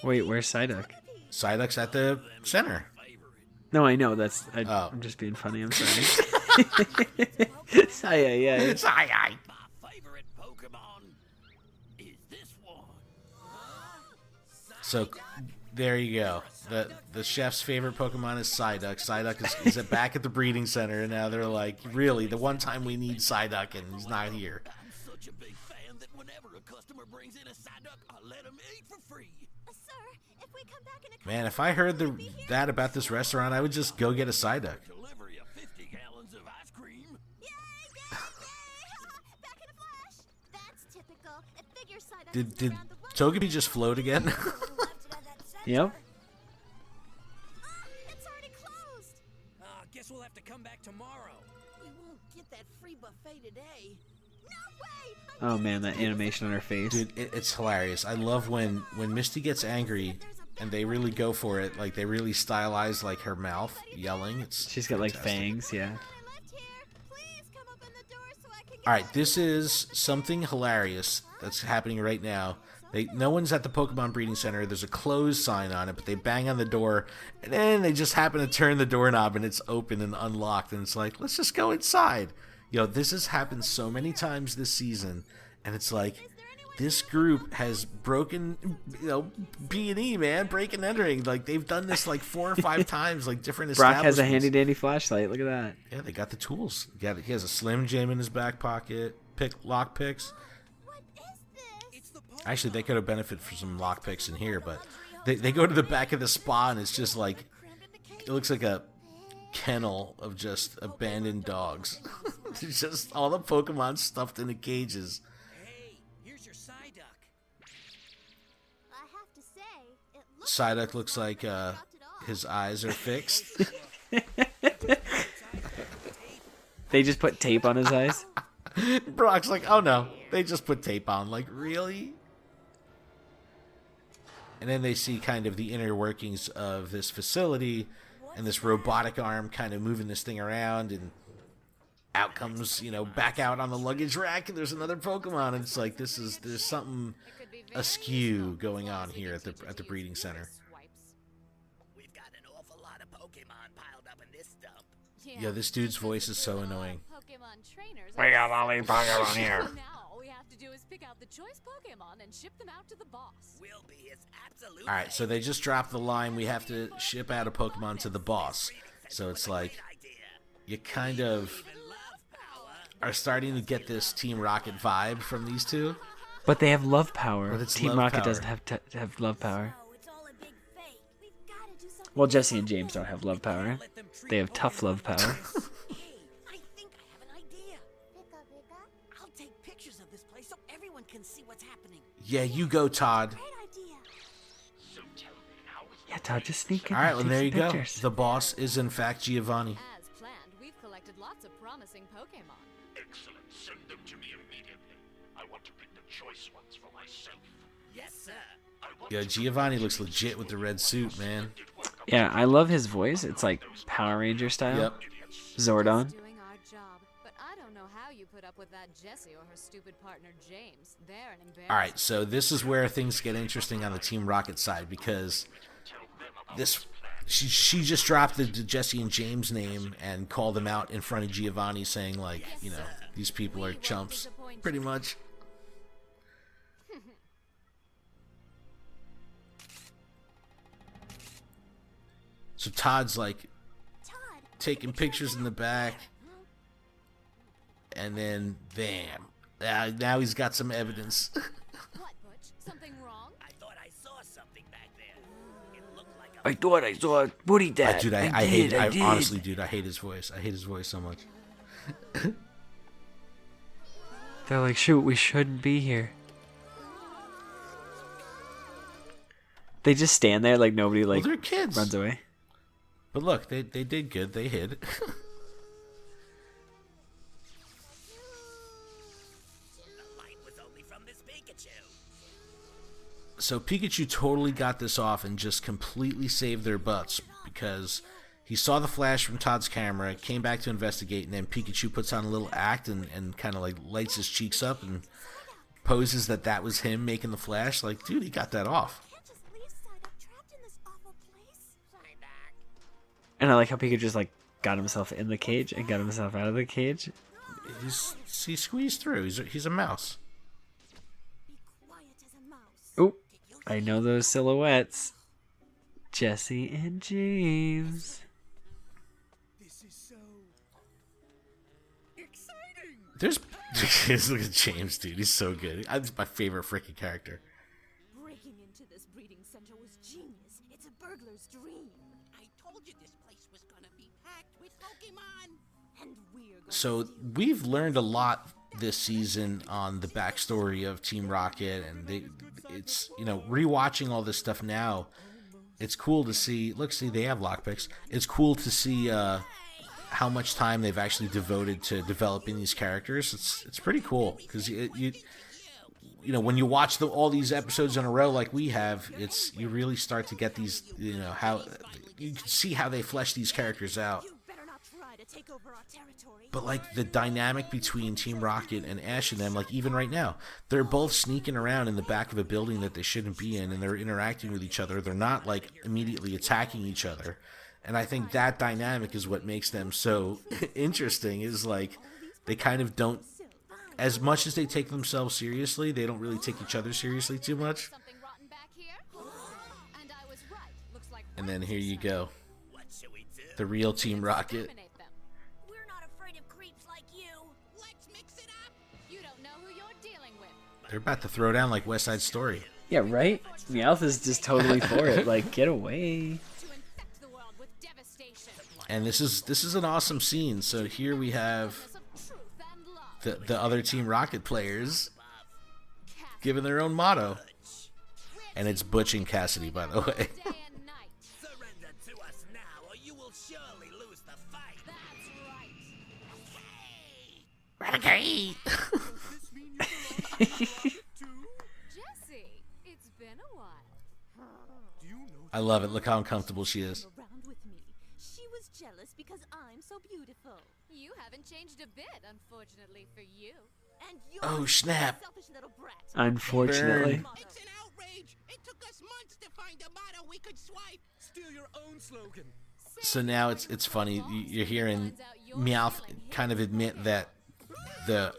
Wait, where's Psyduck? Psyduck's at the center. No, I know. I'm just being funny. I'm sorry. Yeah. So there you go. The chef's favorite Pokemon is Psyduck. Psyduck is back at the breeding center, and now they're like, really, the one time we need Psyduck, and he's not here. I'm such a big fan that whenever a customer brings in a Psyduck, I let him eat for free. Sir, if we come back in a Man, if I heard that about this restaurant, I would just go get a Psyduck. Deliver you 50 gallons of ice cream. Yay! Back in a flash. That's typical. It figures Psyduck Did Togepi just float again? Yep. It's already closed. Guess we'll have to come back tomorrow. We won't get that free buffet today. No way! Oh man, that animation on her face. Dude, it's hilarious. I love when Misty gets angry and they really go for it. Like, they really stylize like her mouth yelling. She's got like fangs, yeah. All right, this is something hilarious that's happening right now. No one's at the Pokemon Breeding Center. There's a closed sign on it, but they bang on the door, and then they just happen to turn the doorknob, and it's open and unlocked, and it's like, let's just go inside. This has happened so many times this season, and it's like, this group has broken, B&E, man, breaking and entering. Like, they've done this like 4 or 5 times, like different establishments. Brock has a handy-dandy flashlight. Look at that. Yeah, they got the tools. He has a Slim Jim in his back pocket, lock picks. Actually, they could have benefited from some lockpicks in here, but they go to the back of the spa, and it's just like, it looks like a kennel of just abandoned dogs. There's just all the Pokemon stuffed in the cages. Psyduck looks like his eyes are fixed. They just put tape on his eyes. Brock's like, oh no, they just put tape on. Like, really? And then they see kind of the inner workings of this facility and this robotic arm kind of moving this thing around, and out comes, back out on the luggage rack, and there's another Pokemon, and it's like, there's something askew going on here at the breeding center. We've got an awful lot of Pokemon piled up in this dump. Yeah, this dude's voice is so annoying. We got all these Pokemon here. Now all we have to do is pick out the choice Pokemon and ship them out to the boss. We'll be his absolute. All right, so they just dropped the line, we have to ship out a Pokemon to the boss. So it's like, you kind of are starting to get this Team Rocket vibe from these two. But they have love power. But it's Team love Rocket power. doesn't have love power. Oh, it's all a big fake. We've gotta do something. Well, Jesse and James don't have love power. They have tough love power. Hey, I think I have an idea. I'll take pictures of this place so everyone can see what's happening. Yeah, you go, Todd. Great idea. Yeah, Todd, just sneak in. All right, and well, take there you some go. pictures. The boss is, in fact, Giovanni. As planned, we've collected lots of promising Pokemon. Excellent. Send them to me immediately. I want to pick the choice ones for myself. Yes, sir. I want Yeah, Giovanni looks legit with the red suit, man. Yeah, I love his voice. It's like Power Ranger style. Yep. Zordon. Doing our job, but I don't know how you put up with that Jessie or her stupid partner James. They're an embarrassment. All right, so this is where things get interesting on the Team Rocket side, because this she just dropped the Jesse and James name and called them out in front of Giovanni, saying like, these people are chumps, pretty much. So Todd's like Todd. taking pictures in the back, and then bam, now he's got some evidence. What, Butch? Something wrong? I thought I saw something back there. It looked like I thought I saw Booty Dad. Dude, I hate. Honestly, dude, I hate his voice. I hate his voice so much. They're like, shoot, we shouldn't be here. They just stand there like nobody Well, like they're kids. runs away. But look, they did good. They hid. the light was only from this Pikachu. So Pikachu totally got this off and just completely saved their butts, because he saw the flash from Todd's camera, came back to investigate, and then Pikachu puts on a little act and kind of like lights his cheeks up and poses that was him making the flash. Like, dude, he got that off. Can't just leave Psyduck trapped in this awful place. And I like how Pikachu just like got himself in the cage and got himself out of the cage. He squeezed through. He's a mouse. Be quiet as a mouse. Oop, I know those silhouettes. Jesse and James. This is so exciting. There's look at James, dude. He's so good. That's my favorite freaking character. Breaking into this breeding center was genius. It's a burglar's dream. I told you this place was gonna be packed with Pokemon. And we're going So we've learned a lot this season on the backstory of Team Rocket, and it's rewatching all this stuff now. It's cool to see. Look, see, they have lockpicks. It's cool to see how much time they've actually devoted to developing these characters. It's pretty cool, because when you watch all these episodes in a row like we have, you really start to get these. How you can see how they flesh these characters out. You better not try to take over our territory. But like the dynamic between Team Rocket and Ash and them, like even right now, they're both sneaking around in the back of a building that they shouldn't be in, and they're interacting with each other. They're not like immediately attacking each other. And I think that dynamic is what makes them so interesting, is like they kind of don't, as much as they take themselves seriously, they don't really take each other seriously too much. Something rotten back here? And I was right. Looks like And then here you go, What should we do? the real Team Rocket. eliminate them. We're not afraid of creeps like you. Let's mix it up. You don't know who you're dealing with. They're about to throw down like West Side Story. Yeah, right? Meowth is just totally for it. Like, get away. To infect the world with devastation. And this is an awesome scene. So here we have Of truth and love. the other Team Rocket players giving their own motto. We're And it's Butch and Cassidy, by the way. Day and night. Surrender to us now, or you will surely lose the fight. That's right. Renegade! Jesse, it's been a while. I love it. Look how uncomfortable she is. Around with me. She was jealous because I'm so beautiful. You haven't changed a bit, unfortunately for you. And you're Oh, snap. a selfish little brat. Unfortunately. Burn. It's an outrage. It took us months to find a motto we could swipe. Steal your own slogan. So now it's funny. You're hearing Meowth kind of admit that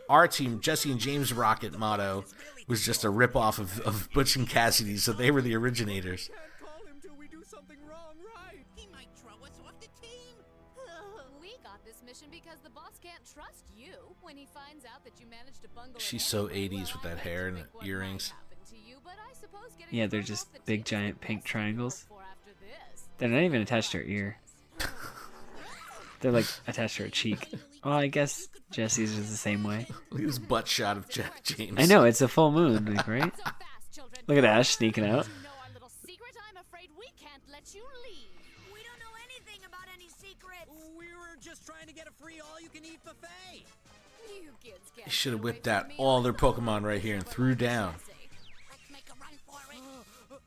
our team, Jesse and James Rocket motto, was just a ripoff of Butch and Cassidy, so they were the originators. Can't call him till we do something wrong, right? He might throw us off the team. We got this mission because the boss can't trust you when he finds out that you managed to bungle it She's so anyway. 80s with Well, that I hair and think what earrings. might happen to you, but I suppose getting Yeah, they're thrown just off the big team's giant the pink best thing to triangles. look for after this. They're not even attached to her ear. They're like attached to her cheek. Well, I guess Jesse's is the same way. Look at this butt shot of James. I know, it's a full moon, like, right? So fast, children. Look at Ash sneaking out. You know our little secret? I'm afraid we can't let you leave. We don't know anything about any secrets. We were just trying to get a free all-you-can-eat buffet. You kids can't They should have get away whipped out from me. all their Pokemon right here and threw down. Let's make a run for it.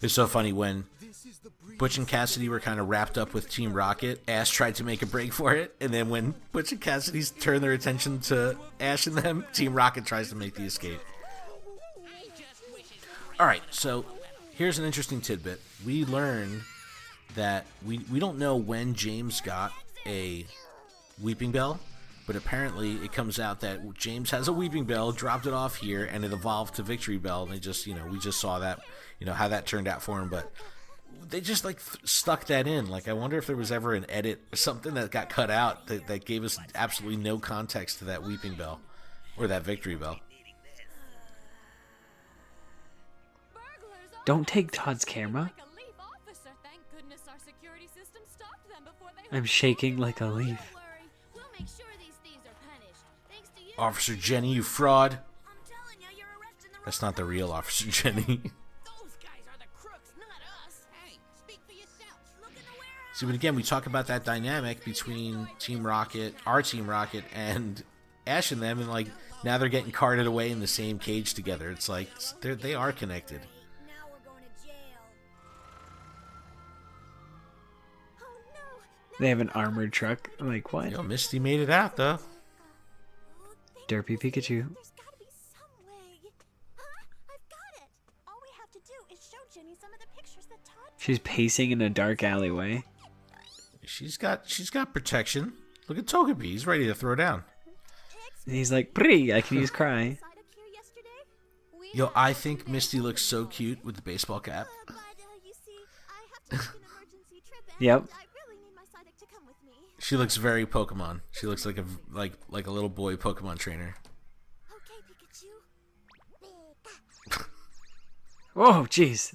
It's so funny when Butch and Cassidy were kind of wrapped up with Team Rocket. Ash tried to make a break for it, and then when Butch and Cassidy turn their attention to Ash and them, Team Rocket tries to make the escape. Alright, so here's an interesting tidbit. We learn that we don't know when James got a Weeping Bell, but apparently it comes out that James has a Weeping Bell, dropped it off here, and it evolved to Victory Bell, and they just, we just saw that, how that turned out for him, but they just stuck that in. Like, I wonder if there was ever an edit or something that got cut out that gave us absolutely no context to that Weeping Bell or that Victory Bell. Burglars all Don't take Todd's camera. like a leaf officer. Thank goodness our security system stopped them before they I'm shaking like a leaf. Don't worry. We'll make sure these thieves are punished. Thanks to you. Officer Jenny, you fraud. I'm telling you, you're arresting the wrong That's not the real Officer Jenny. Those guys are the crooks, not us. Hey, speak for yourself. Look in the warehouse. See, but again, we talk about that dynamic between Team Rocket, our Team Rocket, and Ash and them, and like now they're getting carted away in the same cage together. It's like they are connected. Now we're going to jail. Oh no. They have an armored truck. I'm like, what? Yo, Misty made it out though. Derpy Pikachu. There's gotta be some way. Huh? I've got it. All we have to do is show Jenny some of the pictures that Todd. She's pacing in a dark alleyway. She's got protection. Look at Togepi. He's ready to throw down. And he's like, pretty, I can use cry. Psyduck here yesterday. Yo, I think Misty looks so cute with the baseball cap. But you see, I have to make an emergency trip, and Yep. I really need my Psyduck to come with me. She looks very Pokemon. She looks like a little boy Pokemon trainer. Okay, Pikachu. Whoa, jeez.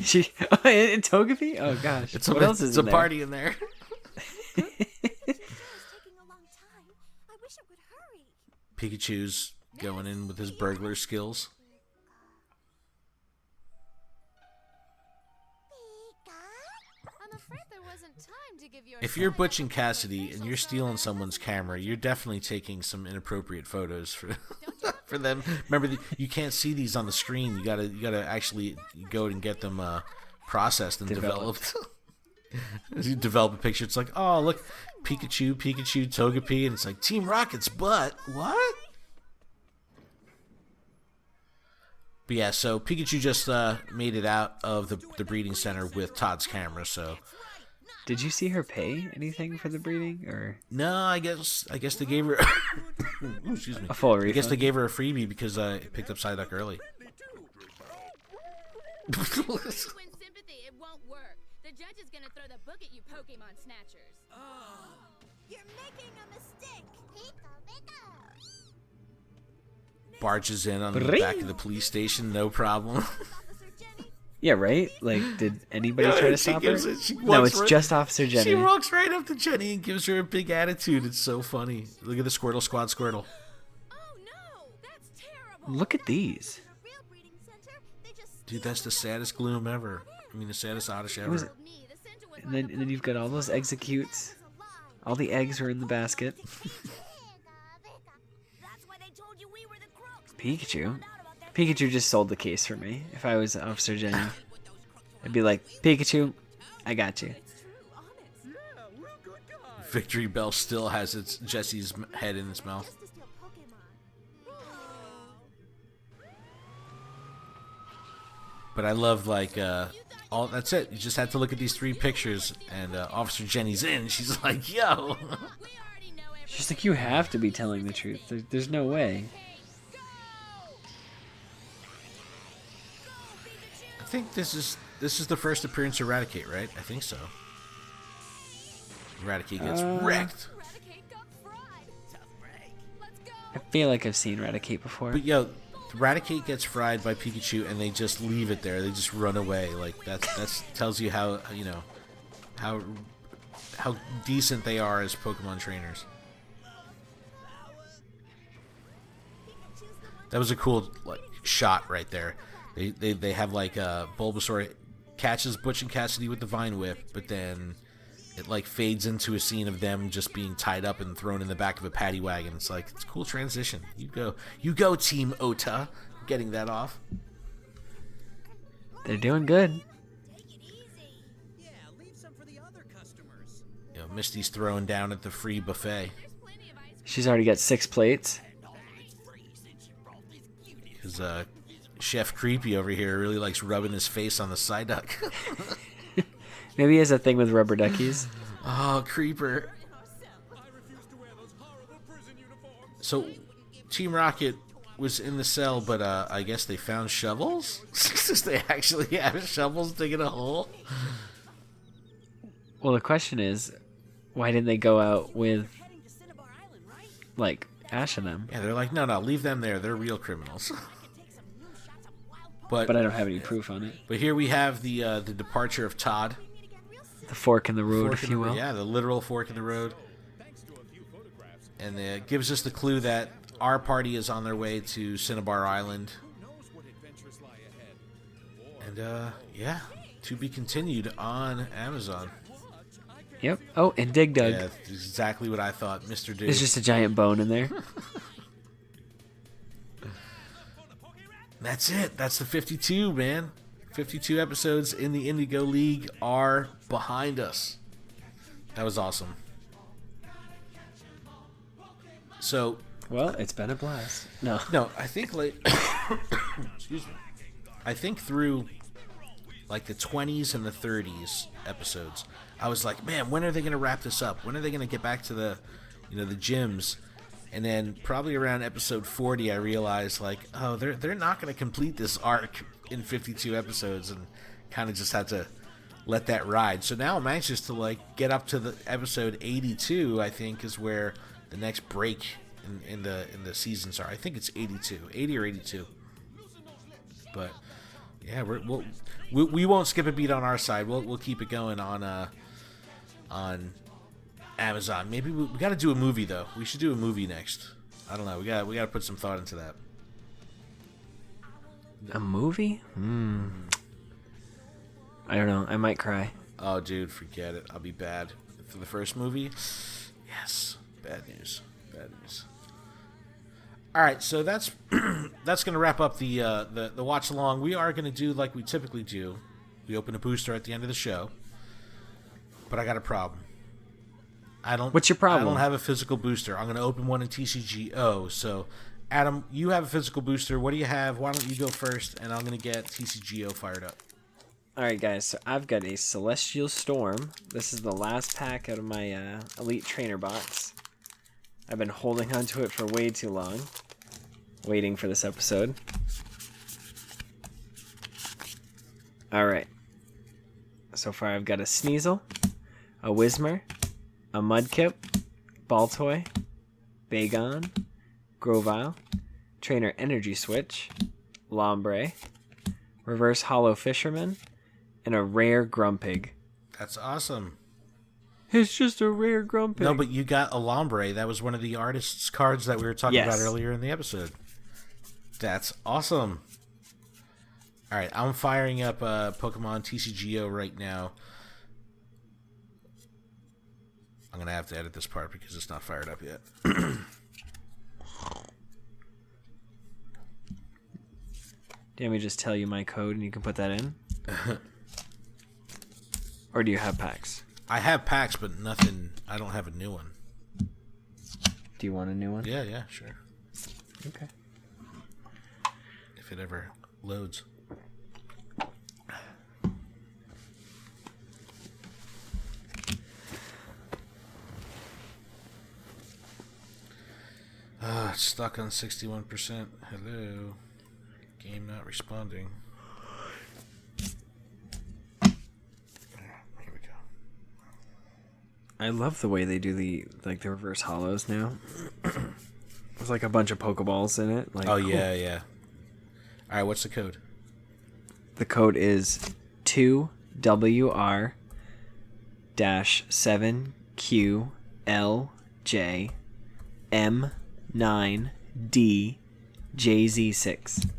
She in Togepi? Oh gosh. It's what else is it's in a there? party in there. It's taking a long time. I wish it would hurry. Pikachu's going in with his burglar skills. I'm afraid there wasn't time to give your If you're Butch and Cassidy and you're stealing someone's camera, you're definitely taking some inappropriate photos for for them. Remember, you can't see these on the screen. You gotta actually go and get them processed and developed. As you develop a picture, it's like, oh look, Pikachu, Togepi, and it's like Team Rocket's butt. What? But yeah, so Pikachu just made it out of the breeding center with Todd's camera. So Did you see her pay anything for the breeding, or no, I guess they gave her. Ooh, excuse me. a full refund? I guess they gave her a freebie because it picked up Psyduck early. If you win sympathy, it won't work. The judge is gonna throw the book at you Pokemon snatchers. You're making a mistake. Barges in on the back of the police station, no problem. Officer Jenny. Yeah, right? Like, did anybody Yeah, try to she stop her? gives it- she No, walks it's right- just Officer Jenny. She walks right up to Jenny and gives her a big attitude. It's so funny. Look at the Squirtle Squad Squirtle. Oh no, that's terrible. Look at these. A real breeding center, they just Dude, that's the saddest gloom ever. I mean, the saddest Oddish ever. was it? Me, the center was And then you've got all those executes. All the eggs are in the basket. That's why they told you we were the crooks. Pikachu. Pikachu just sold the case for me. If I was Officer Jenny, I'd be like, Pikachu, I got you. Victory Bell still has its Jesse's head in its mouth. Just to steal Pokemon. But I love, like, all that's it. You just have to look at these 3 pictures, and Officer Jenny's in. She's like, yo. We already know everything. She's like, you have to be telling the truth. There's no way. I think this is the first appearance of Eradicate, right? I think so. Eradicate gets wrecked. Eradicate got fried. Tough break. Let's go. I feel like I've seen Eradicate before. But yo, Eradicate gets fried by Pikachu, and they just leave it there. They just run away. Like that's tells you how how decent they are as Pokemon trainers. That was a cool like shot right there. They have like Bulbasaur catches Butch and Cassidy with the Vine Whip, but then it like fades into a scene of them just being tied up and thrown in the back of a paddy wagon. It's like, it's a cool transition. You go Team Ota, getting that off. They're doing good. Take it easy. Yeah, leave some for the other customers. You know, Misty's throwing down at the free buffet She's already got 6 plates. because Chef Creepy over here really likes rubbing his face on the Psyduck. Maybe he has a thing with rubber duckies. Oh, Creeper. So, Team Rocket was in the cell, but I guess they found shovels? They actually have shovels digging a hole? Well, the question is, why didn't they go out with, like, Ash and them? Yeah, they're like, no, leave them there. They're real criminals. But I don't have any proof on it. But here we have the departure of Todd. The fork in the road, if you will. Yeah, the literal fork in the road. And it gives us the clue that our party is on their way to Cinnabar Island. And, yeah, to be continued on Amazon. Yep. Oh, and Dig Dug. Yeah, that's exactly what I thought, Mr. Dig. There's just a giant bone in there. That's it. That's the 52, man. 52 episodes in the Indigo League are behind us. That was awesome. So, Well, it's been a blast. No, I think like excuse me. I think through like the 20s and the 30s episodes, I was like, man, when are they going to wrap this up? When are they going to get back to the gyms? And then probably around episode 40, I realized like, oh, they're not going to complete this arc in 52 episodes, and kind of just had to let that ride. So now I'm anxious to like get up to the episode 82. I think is where the next break in the seasons are. I think it's 80 or 82. But yeah, we won't skip a beat on our side. We'll keep it going on Amazon. Maybe we got to do a movie though. We should do a movie next. I don't know. We got to put some thought into that. a movie? I don't know. I might cry. Oh, dude, forget it. I'll be bad for the first movie. Yes, bad news. Bad news. All right, so that's gonna wrap up the watch along. We are gonna do like we typically do. We open a booster at the end of the show, but I got a problem. What's your problem? I don't have a physical booster. I'm gonna open one in TCGO. So, Adam, you have a physical booster. What do you have? Why don't you go first, and I'm gonna get TCGO fired up. All right, guys. So I've got a Celestial Storm. This is the last pack out of my Elite Trainer box. I've been holding on to it for way too long, waiting for this episode. All right. So far, I've got a Sneasel, a Whismur, a Mudkip, Baltoy, Bagon, Grovyle, Trainer Energy Switch, Lombre, Reverse Hollow Fisherman, and a rare Grumpig. That's awesome. It's just a rare Grumpig. No, but you got a Lombre. That was one of the artist's cards that we were talking Yes. about earlier in the episode. That's awesome. All right, I'm firing up Pokemon TCGO right now. I'm going to have to edit this part because it's not fired up yet. Let me just tell you my code and you can put that in? Or do you have packs? I have packs, but nothing. I don't have a new one. Do you want a new one? Yeah, sure. Okay. If it ever loads. It's stuck on 61%. Hello. Game not responding. Here we go. I love the way they do the reverse hollows now. There's like a bunch of Pokeballs in it. Like, oh, yeah. All right, what's the code? The code is 2WR-7QLJM9DJZ6.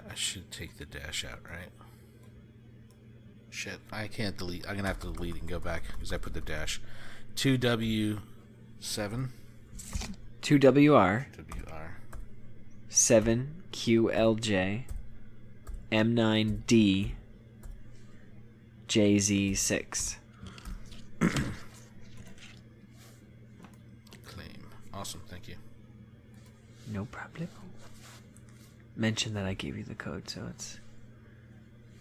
I should take the dash out, right? Shit, I can't delete. I'm going to have to delete and go back because I put the dash. 2W7. 2WR. WR. 7QLJ. M9D. JZ6. Claim. Awesome, thank you. No problem. Mention that I gave you the code, so it's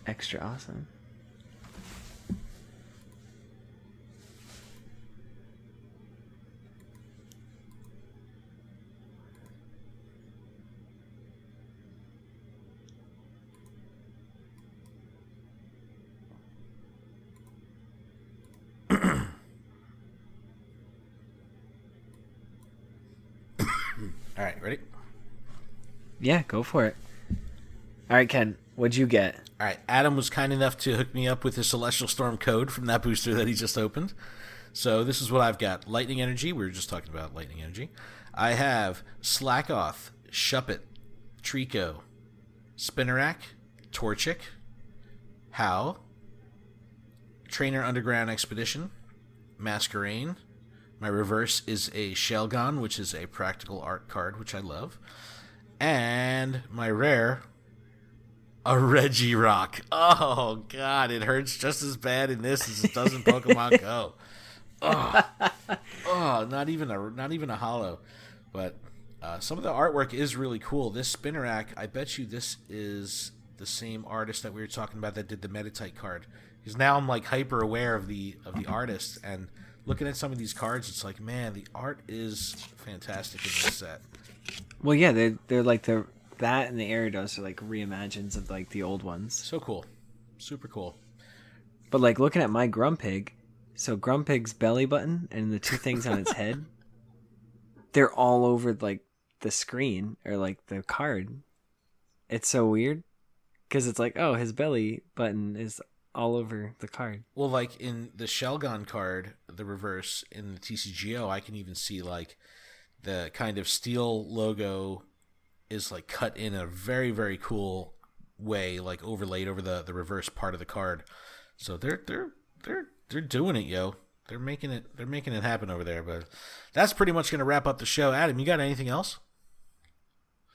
extra awesome. All right, ready? Yeah, go for it. All right, Ken, what'd you get? All right, Adam was kind enough to hook me up with his Celestial Storm code from that booster that he just opened. So this is what I've got. Lightning Energy. We were just talking about Lightning Energy. I have Slackoth, Shuppet, Trico, Spinnerack, Torchic, How, Trainer Underground Expedition, Masquerain. My reverse is a Shelgon, which is a practical art card, which I love. And my rare, a Regirock. Oh, God, it hurts just as bad in this as it does in Pokemon Go. Oh, not even a hollow. But some of the artwork is really cool. This Spinnerack, I bet you this is the same artist that we were talking about that did the Meditite card. Because now I'm like hyper aware of the artist, and looking at some of these cards, it's like, man, the art is fantastic in this set. Well, yeah, they're like that and the Gyarados are like reimagines of like the old ones. So cool, super cool. But like looking at my Grumpig, so Grumpig's belly button and the two things on its head, they're all over like the screen or like the card. It's so weird because it's like, oh, his belly button is all over the card. Well, like in the Shelgon card, the reverse in the TCGO, I can even see like the kind of steel logo is like cut in a very, very cool way, like overlaid over the reverse part of the card. So they're doing it, yo. They're making it happen over there. But that's pretty much gonna wrap up the show. Adam, you got anything else?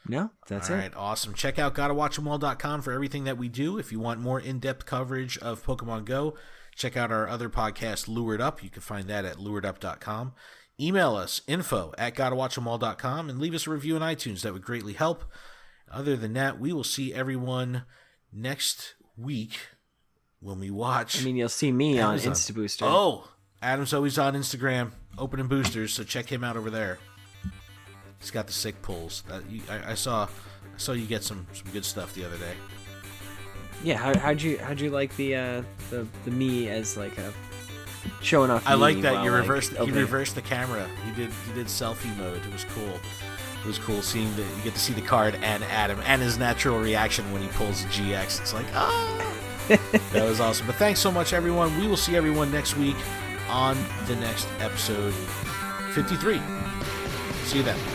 No, that's it. All right, awesome. Check out GottaWatchEmAll.com for everything that we do. If you want more in-depth coverage of Pokemon Go, check out our other podcast, Lured Up. You can find that at luredup.com. Email us, info@GottaWatchEmAll.com, and leave us a review on iTunes. That would greatly help. Other than that, we will see everyone next week when we watch. I mean, you'll see me Amazon. on InstaBooster. Oh, Adam's always on Instagram, opening boosters, so check him out over there. He's got the sick pulls. I saw you get some good stuff the other day. Yeah, how'd you like the me as like a showing off? I like that while, you like, reversed. opening. He reversed the camera. You did selfie mode. It was cool. It was cool seeing that you get to see the card and Adam and his natural reaction when he pulls a GX. It's like, oh, that was awesome. But thanks so much, everyone. We will see everyone next week on the next episode. 53. See you then.